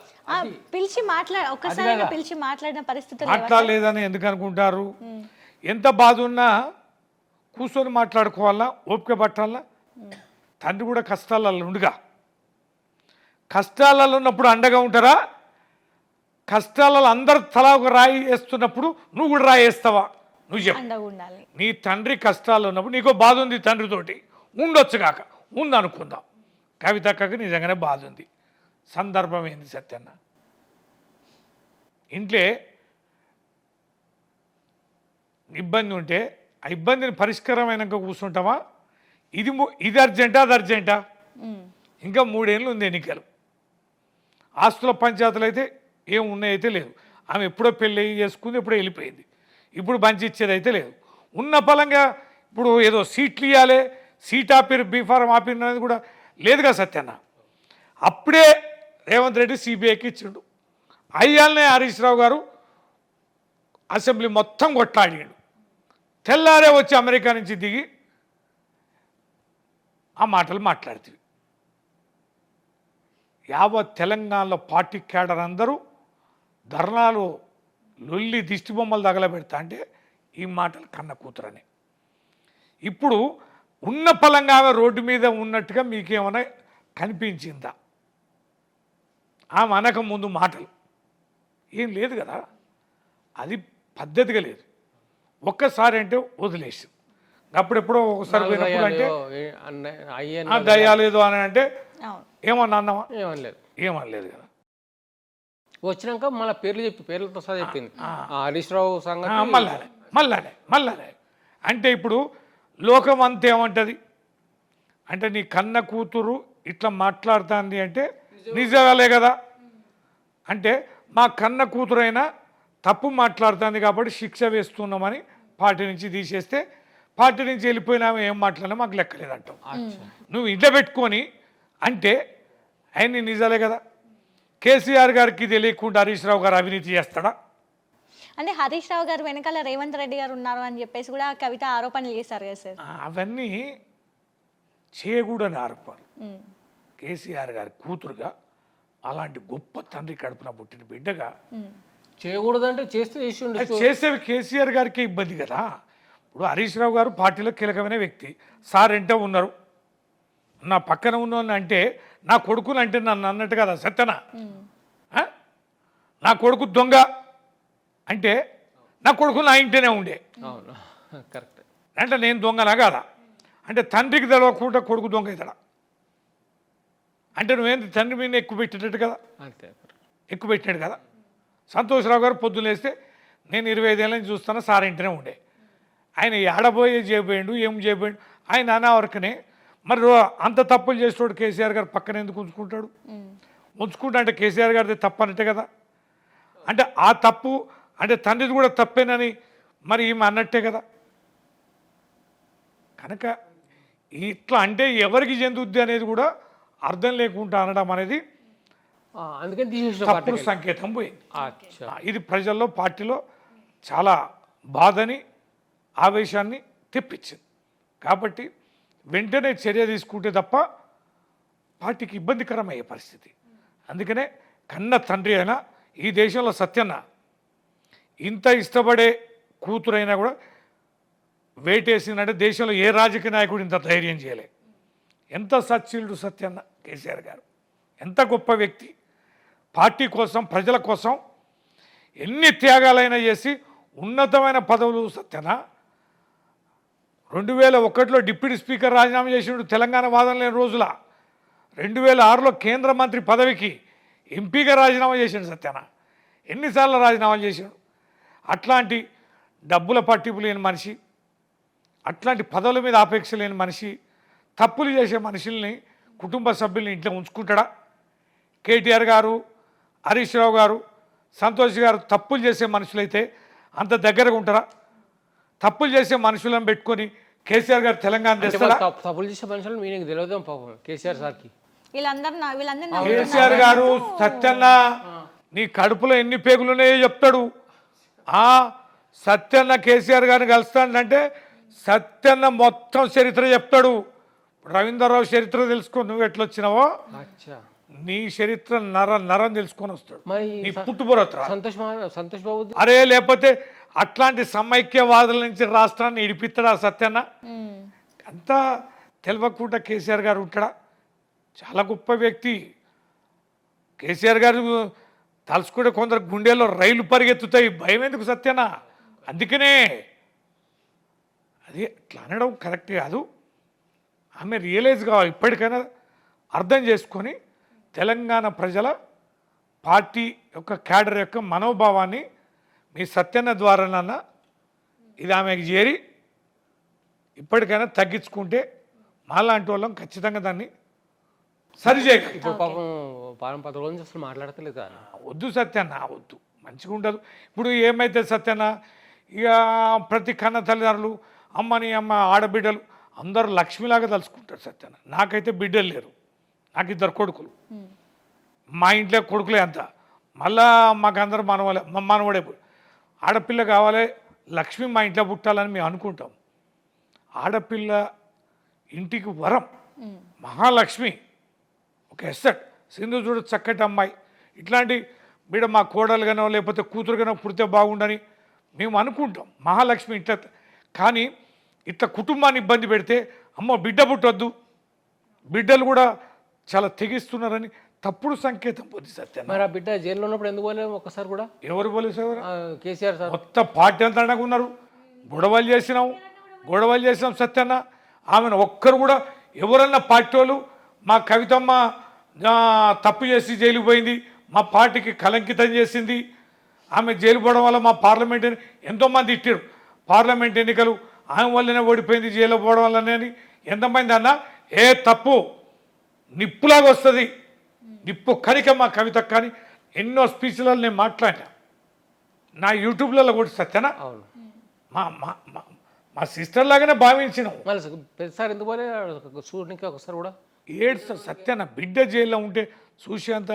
పిలిచి ఒక్కసారి పిలిచి మాట్లాడిన పరిస్థితులు మాట్లాడలేదని ఎందుకు అనుకుంటారు? ఎంత బాధ ఉన్నా కూర్చొని మాట్లాడుకోవాలా, ఓపిక పట్టాలా. తండ్రి కూడా కష్టాలలో ఉండుగా, కష్టాలలో ఉన్నప్పుడు అండగా ఉంటారా? కష్టాలలో అందరు తలా ఒక రాయి వేస్తున్నప్పుడు నువ్వు కూడా రాయి వేస్తావా? నువ్వు చెప్పు. నీ తండ్రి కష్టాల్లో ఉన్నప్పుడు నీకో బాధ ఉంది తండ్రితోటి, ఉండొచ్చు కాక ఉంది అనుకుందాం. కవితక్కకి నిజంగానే బాధ ఉంది. సందర్భం ఏంది సత్యన్న? ఇంట్లో ఇబ్బంది ఉంటే ఆ ఇబ్బందిని పరిష్కారమైనాక కూర్చుంటామా? ఇది అర్జెంటా, అది అర్జెంటా? ఇంకా 3 ఏళ్ళు ఉంది ఎన్నికలు. ఆస్తుల పంచాయతీలు అయితే ఏం ఉన్నాయైతే లేదు. ఆమె ఎప్పుడో పెళ్ళి చేసుకుంది, ఎప్పుడో వెళ్ళిపోయింది. ఇప్పుడు బంచి ఇచ్చేది అయితే లేదు. ఉన్న పలంగా ఇప్పుడు ఏదో సీట్లు ఇవ్వాలి, సీట్ ఆపిరు, బీఫారం ఆపిరు అనేది కూడా లేదుగా సత్యన్న. అప్పుడే రేవంత్ రెడ్డి సిబిఐకి ఇచ్చిండు. అయ్యాలనే హరీష్ రావు గారు అసెంబ్లీ మొత్తం కొట్లాడాడు. తెల్లారే వచ్చి అమెరికా నుంచి దిగి ఆ మాటలు మాట్లాడుతుంది. యావత్ తెలంగాణలో పార్టీ క్యాడర్ అందరూ ధర్నాలు లొల్లి దిష్టి బొమ్మలు తగలబెడతా అంటే ఈ మాటలు కన్న కూతురని. ఇప్పుడు ఉన్న పలంగా ఆమె రోడ్డు మీద ఉన్నట్టుగా మీకేమైనా కనిపించిందా? ఆమె అనక ముందు మాటలు ఏం లేదు కదా, అది పద్ధతిగా లేదు. ఒక్కసారి అంటే వదిలేసి అప్పుడెప్పుడో ఒకసారి పోయినప్పుడు అంటే దయ్యాలేదు అని అంటే ఏమన్నా అన్నావా? ఏమనలేదు కదా. వచ్చినాక మళ్ళీ పేర్లు చెప్పి పేర్లతో సహా చెప్పింది హరీష్ రావు సంగతి. మళ్ళానే అంటే ఇప్పుడు లోకం అంతేమంటది అంటే నీ కన్న కూతురు ఇట్లా మాట్లాడుతుంది అంటే నిజాలే కదా. అంటే మా కన్న కూతురైనా తప్పు మాట్లాడుతుంది కాబట్టి శిక్ష వేస్తున్నామని పార్టీ నుంచి తీసేస్తే, పార్టీ నుంచి వెళ్ళిపోయినామో ఏం మాట్లాడినా మాకు లెక్కలేదంటావు. నువ్వు ఇంట్లో పెట్టుకొని అంటే ఆయన్ని నిజాలే కదా. కేసీఆర్ గారికి తెలియకుండా హరీష్ రావు గారు అవినీతి చేస్తాడా? అంటే హరీష్ రావు గారు వెనకాల రేవంత్ రెడ్డి గారు ఉన్నారు అని చెప్పేసి కూడా కవిత ఆరోపణలు చేశారు కదా సార్. అవన్నీ చేయకూడని ఆరోపణలు. కేసీఆర్ గారి కూతురుగా, అలాంటి గొప్ప తండ్రి కడుపున పుట్టిన బిడ్డగా చేయకూడదంటే చేస్తే చేసేవి కేసీఆర్ గారికి ఇబ్బంది కదా. ఇప్పుడు హరీష్ రావు గారు పార్టీలో కీలకమైన వ్యక్తి, సార్ ఎంటే ఉన్నారు, నా పక్కన ఉన్న అంటే నా కొడుకుని అంటే నన్ను అన్నట్టు కదా సత్యనా? నా కొడుకు దొంగ అంటే నా కొడుకు నా ఇంటనే ఉండే, అవును కరెక్ట్. అంటే నేను దొంగనా కాదా? అంటే తండ్రికి తెలవకుండా కొడుకు దొంగ అవుతాడా? అంటే నువ్వేంటి తండ్రి మీద ఎక్కువ పెట్టేటట్టు కదా, అంతే. ఎక్కువ పెట్టినాడు కదా. సంతోష్రావు గారు పొద్దున్న లేస్తే నేను 25 ఏళ్ళ నుంచి చూస్తాను సార్ ఇంటనే ఉండే, ఆయన ఏడబోయే చేయబోయాడు ఏం చేయబోయాడు ఆయన అనావరకనే. మరి అంత తప్పులు చేసేవాడు కేసీఆర్ గారు పక్కన ఎందుకు ఉంచుకుంటాడు? ఉంచుకుంటా అంటే కేసీఆర్ గారిది తప్పు అన్నట్టే కదా. అంటే ఆ తప్పు అంటే తండ్రిది కూడా తప్పేనని మరి ఈమె అన్నట్టే కదా. కనుక ఇట్లా అంటే ఎవరికి చెందుద్ది అనేది కూడా అర్థం లేకుండా అనడం అనేది అందుకని తీసేసిన తప్పుడు సంకేతం పోయింది. అచ్చా. ఇది ప్రజల్లో పార్టీలో చాలా బాధని ఆవేశాన్ని తెప్పించింది. కాబట్టి వెంటనే చర్య తీసుకుంటే తప్ప పార్టీకి ఇబ్బందికరమయ్యే పరిస్థితి. అందుకనే కన్న తండ్రి అయినా ఈ దేశంలో సత్యన్న ఇంత ఇష్టపడే కూతురైనా కూడా వేటేసిందంటే దేశంలో ఏ రాజకీయ నాయకుడు ఇంత ధైర్యం చేయలే. ఎంత సచ్చీలుడు సత్యన్న కేసీఆర్ గారు, ఎంత గొప్ప వ్యక్తి. పార్టీ కోసం ప్రజల కోసం ఎన్ని త్యాగాలైనా చేసి ఉన్నతమైన పదవులు సత్యన. 2001లో డిప్యూటీ స్పీకర్ రాజీనామా చేసినాడు తెలంగాణ వాదన లేని రోజుల. 2006లో కేంద్ర మంత్రి పదవికి ఎంపీగా రాజీనామా చేశాడు సత్యన. ఎన్నిసార్లు రాజీనామా చేశాడు? అట్లాంటి డబ్బుల పట్టింపు లేని మనిషి, అట్లాంటి పదవుల మీద ఆపేక్ష లేని మనిషి, తప్పులు చేసే మనుషుల్ని కుటుంబ సభ్యుల్ని ఇంట్లో ఉంచుకుంటాడా? కేటీఆర్ గారు, హరీష్ రావు గారు, సంతోష్ గారు తప్పులు చేసే మనుషులైతే అంత దగ్గరగా ఉంటారా? తప్పులు చేసే మనుషులను పెట్టుకొని కేసీఆర్ గారు తెలంగాణ తెస్తారా? తప్పులు చేసే మనుషులు మీకు తెలియదు పాపం కేసీఆర్ సార్కి. కేసీఆర్ గారు సత్యన్న నీ కడుపులో ఎన్ని పేగులు ఉన్నాయో చెప్తాడు. సత్యన్న కేసీఆర్ గారిని కలుస్తాడంటే సత్యన్న మొత్తం చరిత్ర చెప్తాడు. రవీంద్రరావు చరిత్ర తెలుసుకొని నువ్వు ఎట్లొచ్చినావో నీ చరిత్ర నరం తెలుసుకొని వస్తాడు. నీ పుట్టుబురత్ర సంతోష్ బాబు అరే లేకపోతే అట్లాంటి సమైక్యవాదుల నుంచి రాష్ట్రాన్ని ఇడిపిస్తాడా సత్యన్న? అంతా తెలియకుండా కేసీఆర్ గారు ఉంటాడా? చాలా గొప్ప వ్యక్తి కేసీఆర్ గారు. తలుసుకుంటే కొందరు గుండెల్లో రైలు పరిగెత్తుతాయి, భయం ఎందుకు సత్యన్న? అందుకనే అది అట్లా అనడం కరెక్ట్ కాదు. ఆమె రియలైజ్ కావాలి, ఇప్పటికైనా అర్థం చేసుకొని తెలంగాణ ప్రజల పార్టీ యొక్క క్యాడర్ యొక్క మనోభావాన్ని మీ సత్యన్న ద్వారానన్నా ఇది ఆమెకు చేరి ఇప్పటికైనా తగ్గించుకుంటే మాలాంటి వాళ్ళం ఖచ్చితంగా దాన్ని సరిచేయగలం. ఇప్పుడు పాపం 10 రోజుల నుంచి అసలు మాట్లాడతలేదు. వద్దు సత్యన్న, వద్దు, మంచిగా ఉండదు. ఇప్పుడు ఏమైతే సత్యన్న ఇక ప్రతి కన్న తల్లిదండ్రులు అమ్మని అమ్మ ఆడబిడ్డలు అందరూ లక్ష్మిలాగా తలుచుకుంటారు సత్యన్న. నాకైతే బిడ్డలు లేరు, నాకు 2 కొడుకులు. మా ఇంట్లో కొడుకులే అంత, మళ్ళా మాకు అందరూ మనవడే. ఆడపిల్ల కావాలి, లక్ష్మి మా ఇంట్లో పుట్టాలని మేము అనుకుంటాం. ఆడపిల్ల ఇంటికి వరం, మహాలక్ష్మి, ఒక ఎస్సెట్. సింధు చూడు చక్కటి అమ్మాయి, ఇట్లాంటి బిడ్డ మా కోడలుగానో లేకపోతే కూతురుగానో పుడితే బాగుండని మేము అనుకుంటాం. మహాలక్ష్మి ఇంట్లో. కానీ ఇట్లా కుటుంబాన్ని ఇబ్బంది పెడితే అమ్మో బిడ్డ పుట్టొద్దు, బిడ్డలు కూడా చాలా తెగిస్తున్నారని తప్పుడు సంకేతం పొంది సత్యం. మరి ఆ బిడ్డ జైల్లో ఉన్నప్పుడు ఎందుకు పోలేము ఒక్కసారి కూడా? ఎవరు పోలీసు? కేసీఆర్ సార్. మొత్తం పార్టీ అంతా ఉన్నారు. గొడవలు చేసినాం సత్యన్న. ఆమెను ఒక్కరు కూడా ఎవరన్నా పార్టీ వాళ్ళు మా కవితమ్మ తప్పు చేసి జైలుకు పోయింది, మా పార్టీకి కలంకితం చేసింది, ఆమె జైలు పోవడం వల్ల మా పార్లమెంట్ ఎంతోమంది ఇట్టారు, పార్లమెంట్ ఎన్నికలు ఆమె వల్లనే ఓడిపోయింది జైలు పోవడం వల్లనే అని ఎంతమంది అన్నా ఏ తప్పు నిప్పులాగా వస్తుంది, నిప్పు కనిక మా కవిత. కానీ ఎన్నో స్పీచ్లలో నేను మాట్లాడినా, నా యూట్యూబ్లలో కూడా సత్యనా మా సిస్టర్ లాగానే భావించినాం. ప్రతిసారి ఎందుకు పోలే చూడడానికి ఒకసారి కూడా? ఏడ్స్ సత్యన బిడ్డ జైల్లో ఉంటే చూసేంత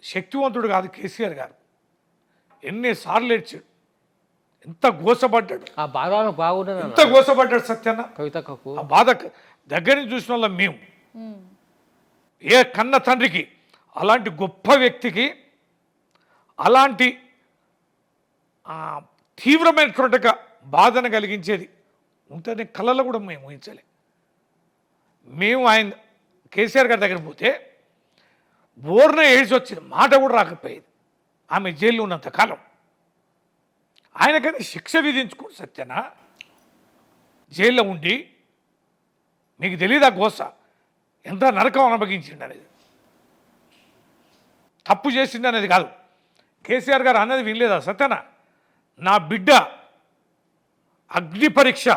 శక్తివంతుడు కాదు కేసీఆర్ గారు. ఎన్నిసార్లు ఏడ్చాడు, ఎంత గోసపడ్డాడు, ఆ బాధ బాగుండదు, ఎంత గోసపడ్డాడు సత్యన్న. కవితకు ఆ బాధ దగ్గర నుంచి చూసిన వాళ్ళం మేము. ఏ కన్న తండ్రికి అలాంటి గొప్ప వ్యక్తికి అలాంటి తీవ్రమైనటువంటి బాధను కలిగించేది ఉంటే కళ్ళలో కూడా మేము ఊహించలే. మేము ఆయన కేసీఆర్ గారి దగ్గర పోతే బోర్న ఏడ్చి వచ్చింది, మాట కూడా రాకపోయేది ఆమె జైల్లో ఉన్నంత కాలం. ఆయనకైనా శిక్ష విధించుకుని సత్యన జైల్లో ఉండి మీకు తెలియదా గోస ఎంత నరకం అనుభవించింది అనేది. తప్పు చేసింది అనేది కాదు. కేసీఆర్ గారు అన్నది వినలేదా సత్యన, నా బిడ్డ అగ్ని పరీక్ష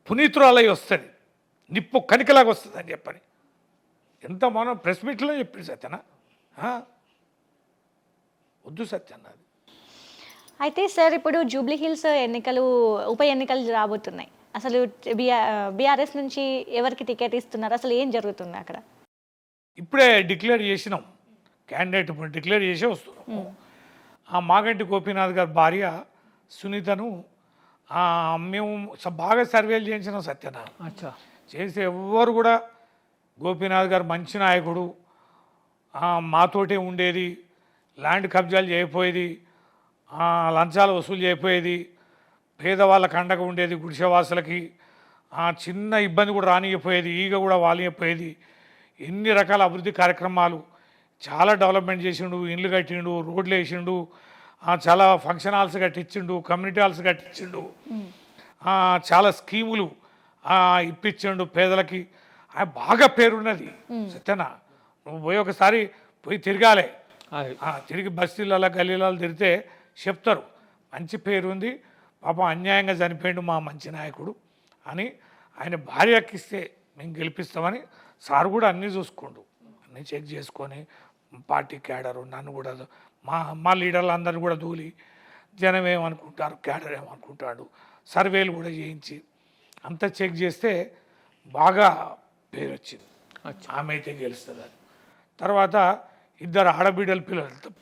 పునీతురాలై వస్తుంది, నిప్పు కనికలాగా వస్తుంది అని చెప్పని ఎంత మనం ప్రెస్ మీట్లో చెప్పింది సత్యన. వద్దు సత్యన్న అది. అయితే సార్ ఇప్పుడు జూబ్లీ హిల్స్ ఉప ఎన్నికలు రాబోతున్నాయి. అసలు బీఆర్ఎస్ నుంచి ఎవరికి టికెట్ ఇస్తున్నారు, అసలు ఏం జరుగుతుంది అక్కడ? ఇప్పుడే డిక్లేర్ చేసినాం క్యాండిడేట్, ఇప్పుడు డిక్లేర్ చేసే వస్తున్నాం. ఆ మాగంటి గోపీనాథ్ గారి భార్య సునీతను మేము బాగా సర్వేలు చేయించినాం సత్యన. చేసి ఎవ్వరు కూడా గోపీనాథ్ గారు మంచి నాయకుడు, మాతోటే ఉండేది, ల్యాండ్ కబ్జాలు చేయకపోయేది, లంచాలు వసూలు చేయకపోయేది, పేదవాళ్ళకి అండగా ఉండేది, గుడిసెవాసులకి చిన్న ఇబ్బంది కూడా రానియపోయేది, ఈగ కూడా వాలియపోయేది, ఎన్ని రకాల అభివృద్ధి కార్యక్రమాలు చాలా డెవలప్మెంట్ చేసిండు, ఇండ్లు కట్టిండు, రోడ్లు వేసిండు, చాలా ఫంక్షన్ హాల్స్ కట్టించిండు, కమ్యూనిటీ హాల్స్ కట్టించిండు, చాలా స్కీములు ఇప్పించిండు పేదలకి. బాగా పేరున్నది సత్యన. నువ్వు పోయి ఒకసారి పోయి తిరగాలి, తిరిగి బస్తీలలో గల్లీలలో తిరిగితే చెప్తారు మంచి పేరు ఉంది, పాపం అన్యాయంగా చనిపోయిండు మా మంచి నాయకుడు అని. ఆయన భార్యకి ఇస్తే మేము గెలిపిస్తామని సార్ కూడా అన్నీ చూసుకోండు, అన్నీ చెక్ చేసుకొని పార్టీ క్యాడరు నన్ను కూడా మా లీడర్లు అందరిని కూడా దూలి జనం ఏమనుకుంటారు, క్యాడర్ ఏమనుకుంటాడు, సర్వేలు కూడా చేయించి అంతా చెక్ చేస్తే బాగా పేరు వచ్చింది. ఆమె అయితే గెలుస్తుంది అని. తర్వాత ఇద్దరు ఆడబిడ్డల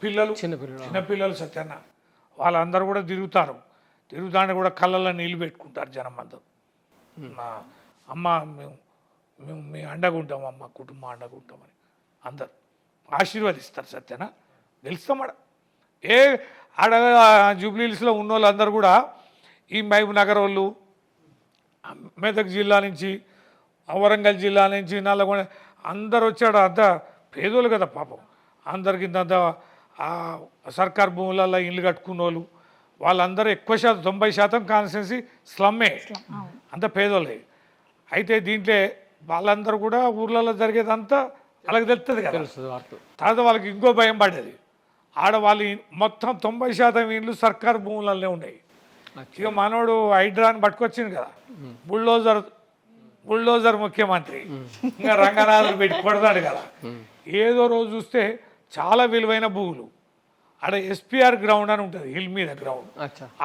పిల్లలు చిన్నపిల్లలు సత్యన్న, వాళ్ళందరూ కూడా తిరుగుతాంటే కూడా కళ్ళల్లో నీళ్ళు పెట్టుకుంటారు జనం అందరూ. అమ్మ మేము మేము మీ అండగా ఉంటాం, అమ్మ కుటుంబం అండగా ఉంటామని అందరు ఆశీర్వదిస్తారు సత్యన. గెలుస్తామడ ఆడ జూబ్లీహిల్స్లో ఉన్న వాళ్ళందరూ కూడా ఈ మహబూబ్ నగర్ వాళ్ళు, మెదక్ జిల్లా నుంచి, వరంగల్ జిల్లా నుంచి, నల్లగొండ అందరు వచ్చాడు. అంతా పేదోళ్ళు కదా పాపం, అందరికి ఇంత సర్కార్ భూములలో ఇల్లు కట్టుకున్న వాళ్ళు వాళ్ళందరూ ఎక్కువ శాతం 90% కాన్స్టిట్యున్సీ స్లమ్మే, అంత పేదోళ్ళే. అయితే దీంట్లో వాళ్ళందరూ కూడా ఊర్లలో జరిగేదంతా వాళ్ళకి తెలుస్తుంది కదా. తర్వాత వాళ్ళకి ఇంకో భయం పడ్డది, ఆడవాళ్ళు మొత్తం 90% ఇళ్ళు సర్కార్ భూములనే ఉన్నాయి. ఇక మనోడు హైడ్రాని పట్టుకొచ్చింది కదా, బుల్డోజర్ ముఖ్యమంత్రి, ఇంకా రంగనాథులు పెట్టి కొడతాడు కదా. ఏదో రోజు చూస్తే చాలా విలువైన భూములు ఆడ ఎస్పీఆర్ గ్రౌండ్ అని ఉంటుంది, హిల్ మీద గ్రౌండ్,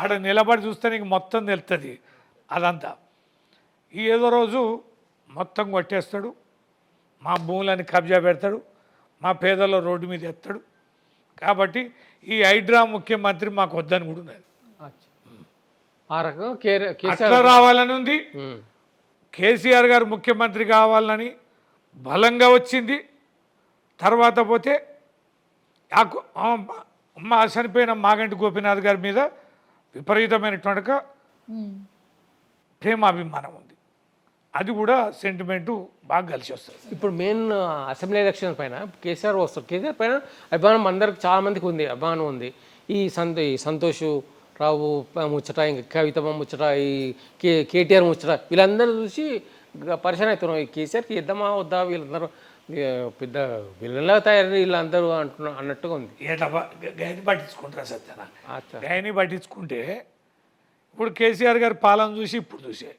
ఆడ నిలబడి చూస్తే నీకు మొత్తం తెలుస్తుంది అదంతా. ఏదో రోజు మొత్తం కొట్టేస్తాడు, మా భూములని కబ్జా పెడతాడు, మా పేదల్లో రోడ్డు మీద ఎత్తాడు. కాబట్టి ఈ హైడ్రా ముఖ్యమంత్రి మాకు వద్దని కూడా ఉన్నది. అట్లా రావాలని ఉంది. కేసీఆర్ గారు ముఖ్యమంత్రి కావాలని బలంగా వచ్చింది. తర్వాత పోతే మా చనిపోయిన మాగంటి గోపీనాథ్ గారి మీద విపరీతమైనటువంటి ప్రేమాభిమానం ఉంది. అది కూడా సెంటిమెంటు బాగా కలిసి వస్తుంది. ఇప్పుడు మెయిన్ అసెంబ్లీ ఎలక్షన్ పైన కేసీఆర్ వస్తారు. కేసీఆర్ పైన అభిమానం అందరికి చాలా మందికి ఉంది, అభిమానం ఉంది. ఈ సంతోష్ రావు ముచ్చట, ఇంకా కవితమ్మ ముచ్చట, ఈ కేటీఆర్ ముచ్చట, వీళ్ళందరూ చూసి పరిచయం అవుతున్నాం. ఈ కేసీఆర్కి ఇద్దామా వద్దా, వీళ్ళందరూ పెద్ద వీళ్ళలా తయారు వీళ్ళందరూ అన్నట్టుగా ఉంది. గాయని పట్టించుకుంటారా సత్యన? గాయని పట్టించుకుంటే ఇప్పుడు కేసీఆర్ గారి పాలన చూసి ఇప్పుడు చూసే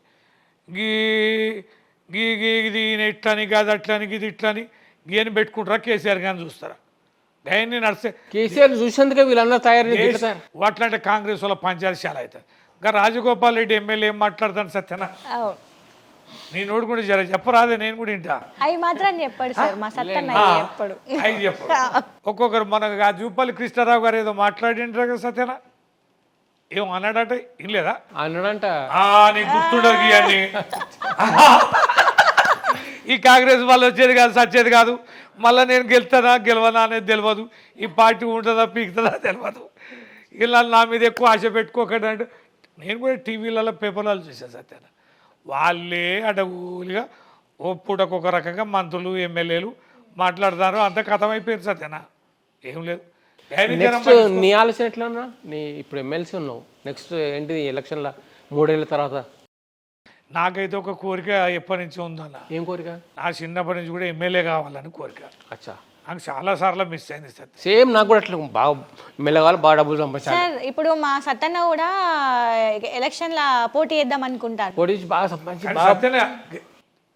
ఇది ఇట్లని కాదు అట్లని ఇది ఇట్లని గీయని పెట్టుకుంటారా, కేసీఆర్ గారిని చూస్తారా? గాయన్ని నడిస్తే కేసీఆర్ చూసేందుకే వీళ్ళందరూ తయారు అట్లాంటి కాంగ్రెస్ వాళ్ళ పంచాయతీ చాలా అవుతుంది. ఇంకా రాజగోపాల్ రెడ్డి ఎమ్మెల్యే ఏం మాట్లాడతాను సత్యనా? నేను కూడా జర చెప్పరాదే, నేను కూడా ఇంటా. అవి మాత్రం చెప్పాడు సార్, మా సత్యన్న చెప్పాడు. అవి చెప్పాడు ఒక్కొక్కరు. మన జూపల్లి కృష్ణారావు గారు ఏదో మాట్లాడింటారు కదా సత్యనా, ఏమో అన్నాడట, ఇల్లేదా? అన్నాడంట. నీకు గుర్తుండదు అని. ఈ కాంగ్రెస్ వాళ్ళు వచ్చేది కాదు, సచ్చేది కాదు, మళ్ళీ నేను గెలుతానా గెలవనా అనేది తెలియదు, ఈ పార్టీ ఉంటుందా పీకుతుందా తెలియదు, ఇలా నా మీద ఎక్కువ ఆశ పెట్టుకోకండి అంటే. నేను కూడా టీవీలలో పేపర్లలో చూసాను సత్యన, వాళ్ళే అడవులుగా ఓ పూటకొక రకంగా మంత్రులు ఎమ్మెల్యేలు మాట్లాడతారు, అంత కథమైపోయింది సత్యనా. ఏం లేదు. నెక్స్ట్ నీ ఆలోచన ఎట్లా ఉన్నా నీ ఇప్పుడు ఎమ్మెల్సీ ఉన్నావు, నెక్స్ట్ ఏంటిది ఎలక్షన్ల 3 ఏళ్ళ తర్వాత? నాకైతే ఒక కోరిక ఎప్పటి నుంచి ఉందన్న. ఏం కోరిక? నా చిన్నప్పటి నుంచి కూడా ఎమ్మెల్యే కావాలని కోరిక. అచ్చా. నాకు చాలాసార్లు మిస్ అయింది సార్. సేమ్ నాకు కూడా అట్లా బాగా మెల్లగాలి, బాగా డబ్బులు సంపాదించాలి. సార్ ఇప్పుడు మా సత్తన్న కూడా ఎలక్షన్ల పోటీ చేద్దాం అనుకుంటారు. పోటీ చేసి బాగా సంపాదించి సత్యనే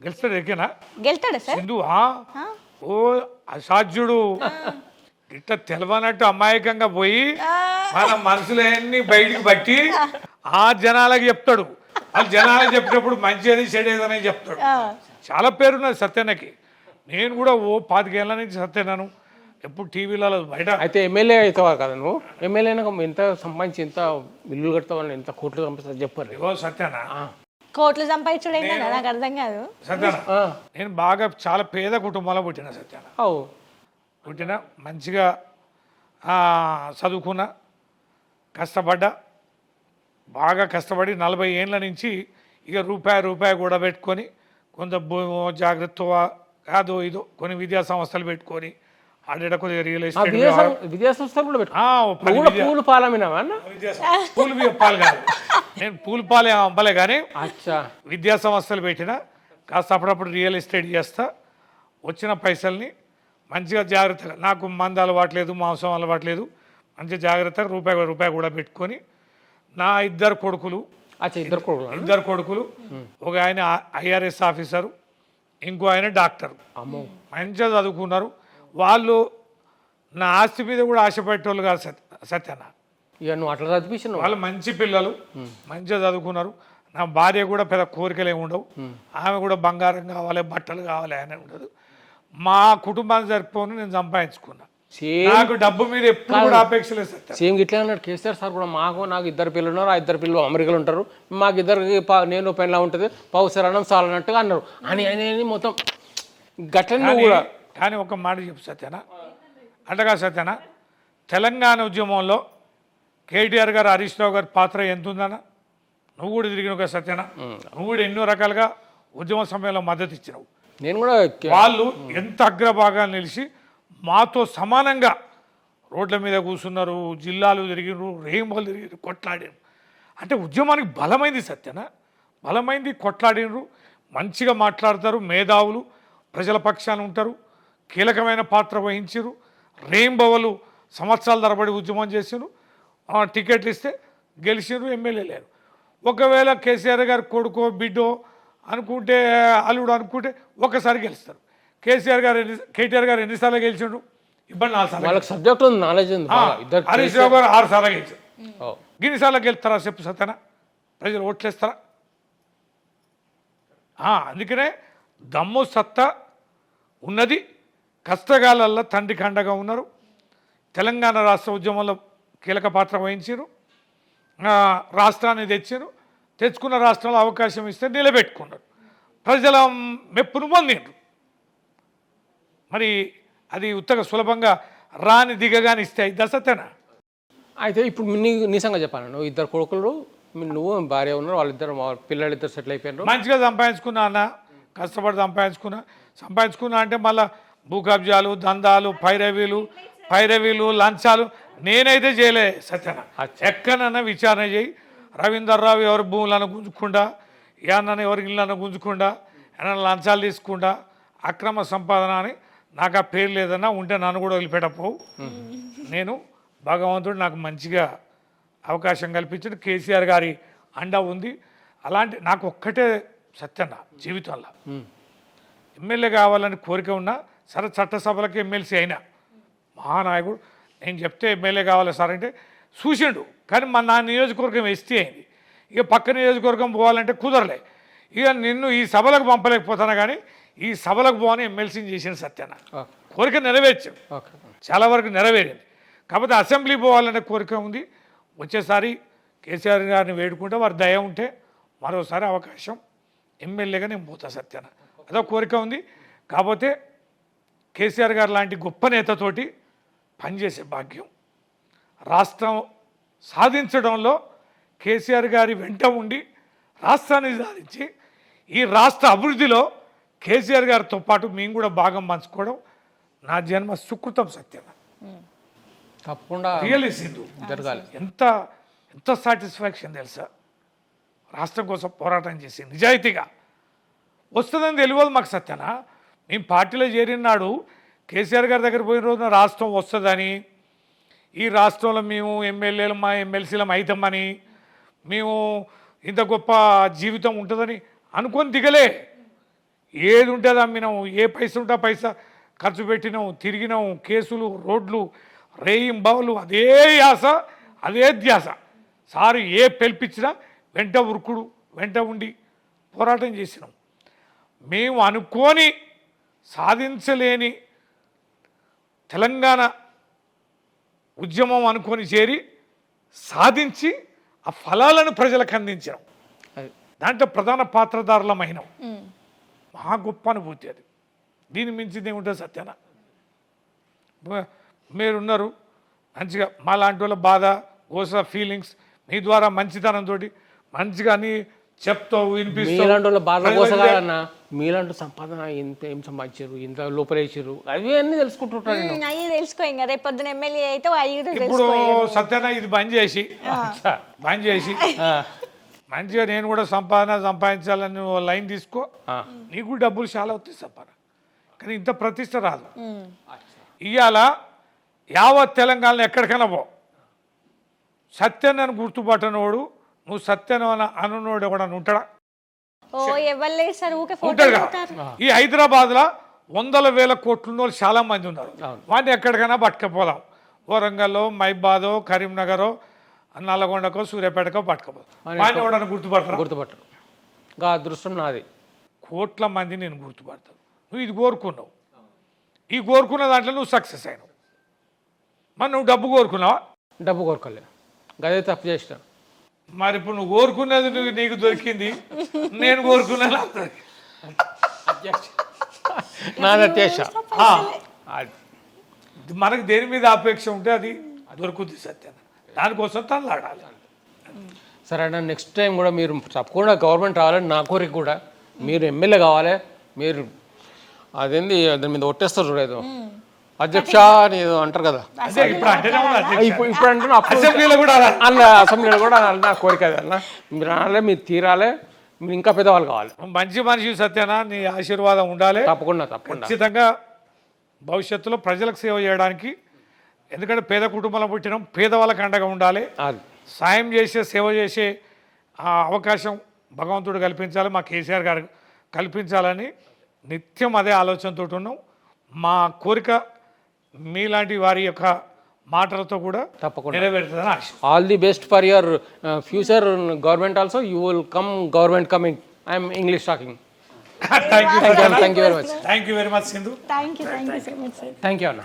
గెలుస్తాడు ఎక్కేనా గెలుతాడా సార్? సింధు ఓ అసాధ్యుడు ఇట్లా తెలవనట్టు అమాయకంగా పోయి మన మనసులన్నీ బయటికి పట్టి ఆ జనాలకి చెప్తాడు. వాళ్ళు జనాలకు చెప్పేటప్పుడు మంచిది చెడేదని చెప్తాడు. చాలా పేరున్నది సత్యన్నకి. నేను కూడా ఓ 25 ఏళ్ళ నుంచి సత్యన్నాను, ఎప్పుడు టీవీలలో బయట. అయితే ఎమ్మెల్యే అవుతావా కదా నువ్వు? ఎమ్మెల్యే ఎంత సంపాదించి ఎంత ఇల్లు కడతావని ఎంత కోట్లు సంపాదిస్తా చెప్పారు. ఏవో సత్యనా కోట్లు సంపాదించడం ఏంటన్నా నాకు అర్థం కాదు. సత్యనా నేను బాగా చాలా పేద కుటుంబంలో పుట్టిన సత్యన. పుట్టిన మంచిగా చదువుకున్న, కష్టపడ్డా, బాగా కష్టపడి 40 ఏళ్ళ నుంచి ఇక రూపాయి కూడా పెట్టుకొని కొంత జాగ్రత్త కాదో ఇదో కొన్ని విద్యా సంస్థలు పెట్టుకొని ఆడ కొద్దిగా రియల్ ఎస్టేట్ విద్యా సంస్థలు కూడా పెట్టుకో. పూలు పాలమినావా? పూలు పాలు కాదు, నేను పూలు పాలే అమ్మలే కానీ అచ్చా విద్యా సంస్థలు పెట్టిన, కాస్త అప్పుడప్పుడు రియల్ ఎస్టేట్ చేస్తా. వచ్చిన పైసల్ని మంచిగా జాగ్రత్తగా, నాకు మందు అలవాట్లేదు, మాంసం అలవాట్లేదు, మంచిగా జాగ్రత్తగా రూపాయి కూడా పెట్టుకొని నా ఇద్దరు కొడుకులు ఒక ఆయన IRS ఆఫీసరు, ఇంకో ఆయన డాక్టరు, మంచిగా చదువుకున్నారు. వాళ్ళు నా ఆస్తి మీద కూడా ఆశపెట్టేవాళ్ళు కాదు సత్యన్న. ఇక నువ్వు అట్లా చదివించిన వాళ్ళు మంచి పిల్లలు, మంచిగా చదువుకున్నారు. నా భార్య కూడా పెద్ద కోరికలు ఏమి ఉండవు, ఆమె కూడా బంగారం కావాలి, బట్టలు కావాలి అని ఉండదు. మా కుటుంబాన్ని సరిపోని నేను సంపాదించుకున్నా. నాకు డబ్బు మీద ఎప్పుడు కూడా అపేక్ష లేదు. సేమ్ ఇట్లా అన్నాడు కేసీఆర్ సార్ కూడా. నాకు 2 పిల్లలు ఉన్నారు, ఆ 2 పిల్లలు అమెరికాలో ఉంటారు, మాకు ఇద్దరికి నేను పెళ్ళ ఉంటుంది, పౌసరణం చాలన్నట్టుగా అన్నారు అని మొత్తం గట్లని కూడా. కానీ ఒక మాట చెప్పు సత్యనా, అంటగా సత్యనా, తెలంగాణ ఉద్యమంలో కేటీఆర్ గారు, హరీష్ రావు గారి పాత్ర ఎంత ఉందన్న? నువ్వు కూడా తిరిగిన ఒక సత్యనా, నువ్వు కూడా ఎన్నో రకాలుగా ఉద్యమ సమయంలో మద్దతు ఇచ్చినావు. నేను కూడా వాళ్ళు ఎంత అగ్రభాగాలు నిలిచి మాతో సమానంగా రోడ్ల మీద కూర్చున్నారు, జిల్లాలు తిరిగినారు, రేంబోలు తిరిగినారు, కొట్లాడారు. అంటే ఉద్యమానికి బలమైంది సత్యనా, బలమైంది. కొట్లాడినరు, మంచిగా మాట్లాడతారు, మేధావులు, ప్రజల పక్షాన ఉంటారు, కీలకమైన పాత్ర వహించారు. రేంబవలు సంవత్సరాల తరబడి ఉద్యమం చేసారు, టికెట్లు ఇస్తే గెలిచారు, ఎమ్మెల్యే లేరు. ఒకవేళ కేసీఆర్ గారి కొడుకో బిడ్డో అనుకుంటే, అల్లుడు అనుకుంటే ఒక్కసారి గెలుస్తారు. కేటీఆర్ గారు ఎన్నిసార్లు గెలిచిండు? ఇబ్బంది 4 సార్లు. వాళ్ళకి సబ్జెక్ట్ ఉంది, నాలెడ్జ్ ఉంది. హరీష్ రావు గారు 6 సార్లు గెలిచారు. గిన్నిసార్లు గెలుస్తారా చెప్పు సత్యనా? ప్రజలు ఓట్లేస్తారా? అందుకనే దమ్ము సత్తా ఉన్నది, కష్టకాలల్లో తండ్రి కండగా ఉన్నారు. తెలంగాణ రాష్ట్ర ఉద్యమంలో కీలక పాత్ర వహించారు, రాష్ట్రాన్ని తెచ్చుకున్న రాష్ట్రంలో అవకాశం ఇస్తే నిలబెట్టుకున్నారు, ప్రజల మెప్పును పొందిండ్రు. మరి అది ఉత్తగా సులభంగా రాని దిగగాని ఇస్తే అయిద్దా సత్యనా? అయితే ఇప్పుడు నీ సంగతి చెప్పాను. నువ్వు 2 కొడుకులు, నువ్వు భార్య ఉన్నారు, వాళ్ళిద్దరు పిల్లలిద్దరు సెటిల్ అయిపోయినారు. మంచిగా సంపాదించుకున్నా అన్న, కష్టపడి సంపాదించుకున్నా అంటే మళ్ళీ భూ కబ్జాలు, దందాలు, పైరవీలు, లంచాలు నేనైతే చేయలే సత్యనా. ఎక్కడన్నా విచారణ చేయి. రవీందర్ రావు ఎవరి భూములను గుంజుకుండా, ఏమన్నా ఎవరి ఇళ్ళను గుంజుకుండా, ఏమన్నా లంచాలు తీసుకుండా, అక్రమ సంపాదన అని నాకు ఆ పేరు లేదన్నా, ఉంటే నన్ను కూడా వదిలిపెట్టపోవు. నేను భగవంతుడు నాకు మంచిగా అవకాశం కల్పించాడు, కేసీఆర్ గారి అండ ఉంది. అలాంటి నాకు ఒక్కటే సత్యన్న జీవితంలో ఎమ్మెల్యే కావాలని కోరిక ఉన్నా సరే, చట్టసభలకు ఎమ్మెల్సీ అయినా మహానాయకుడు నేను చెప్తే ఎమ్మెల్యే కావాలి సార్ అంటే చూసిండు. కానీ నా నియోజకవర్గం ఎస్టీ అయింది, ఇక పక్క నియోజకవర్గం పోవాలంటే కుదరలే. ఇక నిన్ను ఈ సభలకు పంపలేకపోతాను, కానీ ఈ సభలకు పోని ఎమ్మెల్సీని చేసిన సత్యన్న కోరిక నెరవేర్చాం, చాలా వరకు నెరవేరింది. కాకపోతే అసెంబ్లీ పోవాలనే కోరిక ఉంది. వచ్చేసారి కేసీఆర్ గారిని వేడుకుంటే వారి దయ ఉంటే మరోసారి అవకాశం ఎమ్మెల్యేగా నేను పోతా సత్యన్న, అదో కోరిక ఉంది. కాకపోతే కేసీఆర్ గారు లాంటి గొప్ప నేతతోటి పనిచేసే భాగ్యం, రాష్ట్రం సాధించడంలో కేసీఆర్ గారి వెంట ఉండి రాష్ట్రాన్ని సాధించి ఈ రాష్ట్ర అభివృద్ధిలో కేసీఆర్ గారితో పాటు మేము కూడా భాగం పంచుకోవడం నా జన్మ సుకృతం సత్యం. తప్పకుండా రియల్లీ సింధు జరగాలి. ఎంత ఎంత సాటిస్ఫాక్షన్ తెలుసా, రాష్ట్రం కోసం పోరాటం చేసి నిజాయితీగా వస్తుందని తెలియదు మాకు సత్యన. మేము పార్టీలో చేరినాడు కేసీఆర్ గారి దగ్గర పోయిన రోజున రాష్ట్రం వస్తుందని, ఈ రాష్ట్రంలో మేము ఎమ్మెల్యేలు మా ఎమ్మెల్సీలం అవుతామని, మేము ఇంత గొప్ప జీవితం ఉంటుందని అనుకొని దిగలే. ఏది ఉంటుంది అమ్మినాం, ఏ పైసా ఉంటే ఆ పైసా ఖర్చు పెట్టినాం, తిరిగినాం, కేసులు, రోడ్లు, రేయింబావులు, అదే యాస, అదే ధ్యాస. సారు ఏ పిలిపించినా వెంట ఉరుకుడు, వెంట ఉండి పోరాటం చేసినాం. మేము అనుకోని సాధించలేని తెలంగాణ ఉద్యమం అనుకొని చేరి సాధించి ఆ ఫలాలను ప్రజలకు అందించాం. దాంట్లో ప్రధాన పాత్రధారులమైనాం. మహా గొప్ప అనుభూతి అది. దీని మించింది ఏముంటుంది సత్యన? మీరున్నారు మంచిగా, మా లాంటి వాళ్ళ బాధ, గోస, ఫీలింగ్స్ మీ ద్వారా మంచితనంతో మంచిగా అని చెప్తావు, వినిపిస్తావు. మీలాంటి వాళ్ళ బాధ కోసగాలన్నా మీలాంటి సంపాదన ఇంత ఏం సంపాదించారు, ఇంత లోపలేసారు, అవి అన్నీ తెలుసుకుంటుంటారు. అయ్యి తెలుసుకో, ఇంకా రేపు పొద్దున ఎమ్మెల్యే అయితే ఇప్పుడు సత్యన ఇది బంద్ చేసి మంచిగా నేను కూడా సంపాదించాలని లైన్ తీసుకో, నీకు డబ్బులు చాలా వస్తాయి సంపాదన, కానీ ఇంత ప్రతిష్ట రాదు. ఇవాళ యావత్ తెలంగాణలో ఎక్కడికైనా పో, సత్యనని గుర్తుపట్టనోడు, నువ్వు సత్యన అనునోడు ఎవడని ఉంటాడా? ఉంటాడుగా. ఈ హైదరాబాద్లో 100,000 కోట్ల చాలా మంది ఉన్నారు. వాటిని ఎక్కడికైనా పట్టుకపోదాం, వరంగల్లో, మైబాదో, కరీంనగరో, నల్లగొండకో, సూర్యాపేటకో పట్టుకపోదాం. వాటిని ఎవడన్నా గుర్తుపట్టరు. ఇంకా అదృష్టం నాది. కోట్ల మంది నేను గుర్తుపడతాను. నువ్వు ఇది కోరుకున్నావు, ఈ కోరుకున్న దాంట్లో నువ్వు సక్సెస్ అయినావు. మరి నువ్వు డబ్బు కోరుకున్నావా? డబ్బు కోరుకోలే, గదే తప్పు చేసిన. మరి ఇప్పుడు నువ్వు కోరుకున్నది నీకు దొరికింది, నేను కోరుకున్నాను నాది అత్యాశ. మనకు దేని మీద అపేక్ష ఉంటే అది దొరుకుతుంది సత్యం. దానికోసం తనలాడాలి. సరే అన్న, నెక్స్ట్ టైం కూడా మీరు తప్పకుండా గవర్నమెంట్ రావాలని నా కోరిక కూడా. మీరు ఎమ్మెల్యే కావాలి. మీరు అదేంది దాని మీద ఒట్టేస్తారు చూడేదో అధ్యక్ష అని ఏదో అంటారు కదా, ఇప్పుడు అంటే అసెంబ్లీలో కూడా అసెంబ్లీలో కూడా నా కోరిక అది అన్న. మీరు రాలే, మీరు తీరాలి, మీరు ఇంకా పెద్దవాళ్ళు కావాలి. మంచి మనిషి సత్యనా, నీ ఆశీర్వాదం ఉండాలి. తప్పకుండా తప్పకుండా. ఖచ్చితంగా భవిష్యత్తులో ప్రజలకు సేవ చేయడానికి, ఎందుకంటే పేద కుటుంబంలో పుట్టినాం, పేదవాళ్ళకి అండగా ఉండాలి. సాయం చేసే, సేవ చేసే అవకాశం భగవంతుడు కల్పించాలి, మా కేసీఆర్ గారు కల్పించాలని నిత్యం అదే ఆలోచనతో ఉన్నాం. మా కోరిక మీలాంటి వారి యొక్క మాటలతో కూడా తప్పకుండా నెరవేరుతుందని ఆశ. All the best for your future government also. You will come government coming. I'm English talking. Thank you very much. Thank you very much Sindhu. Thank you so much. Thank you అన్న.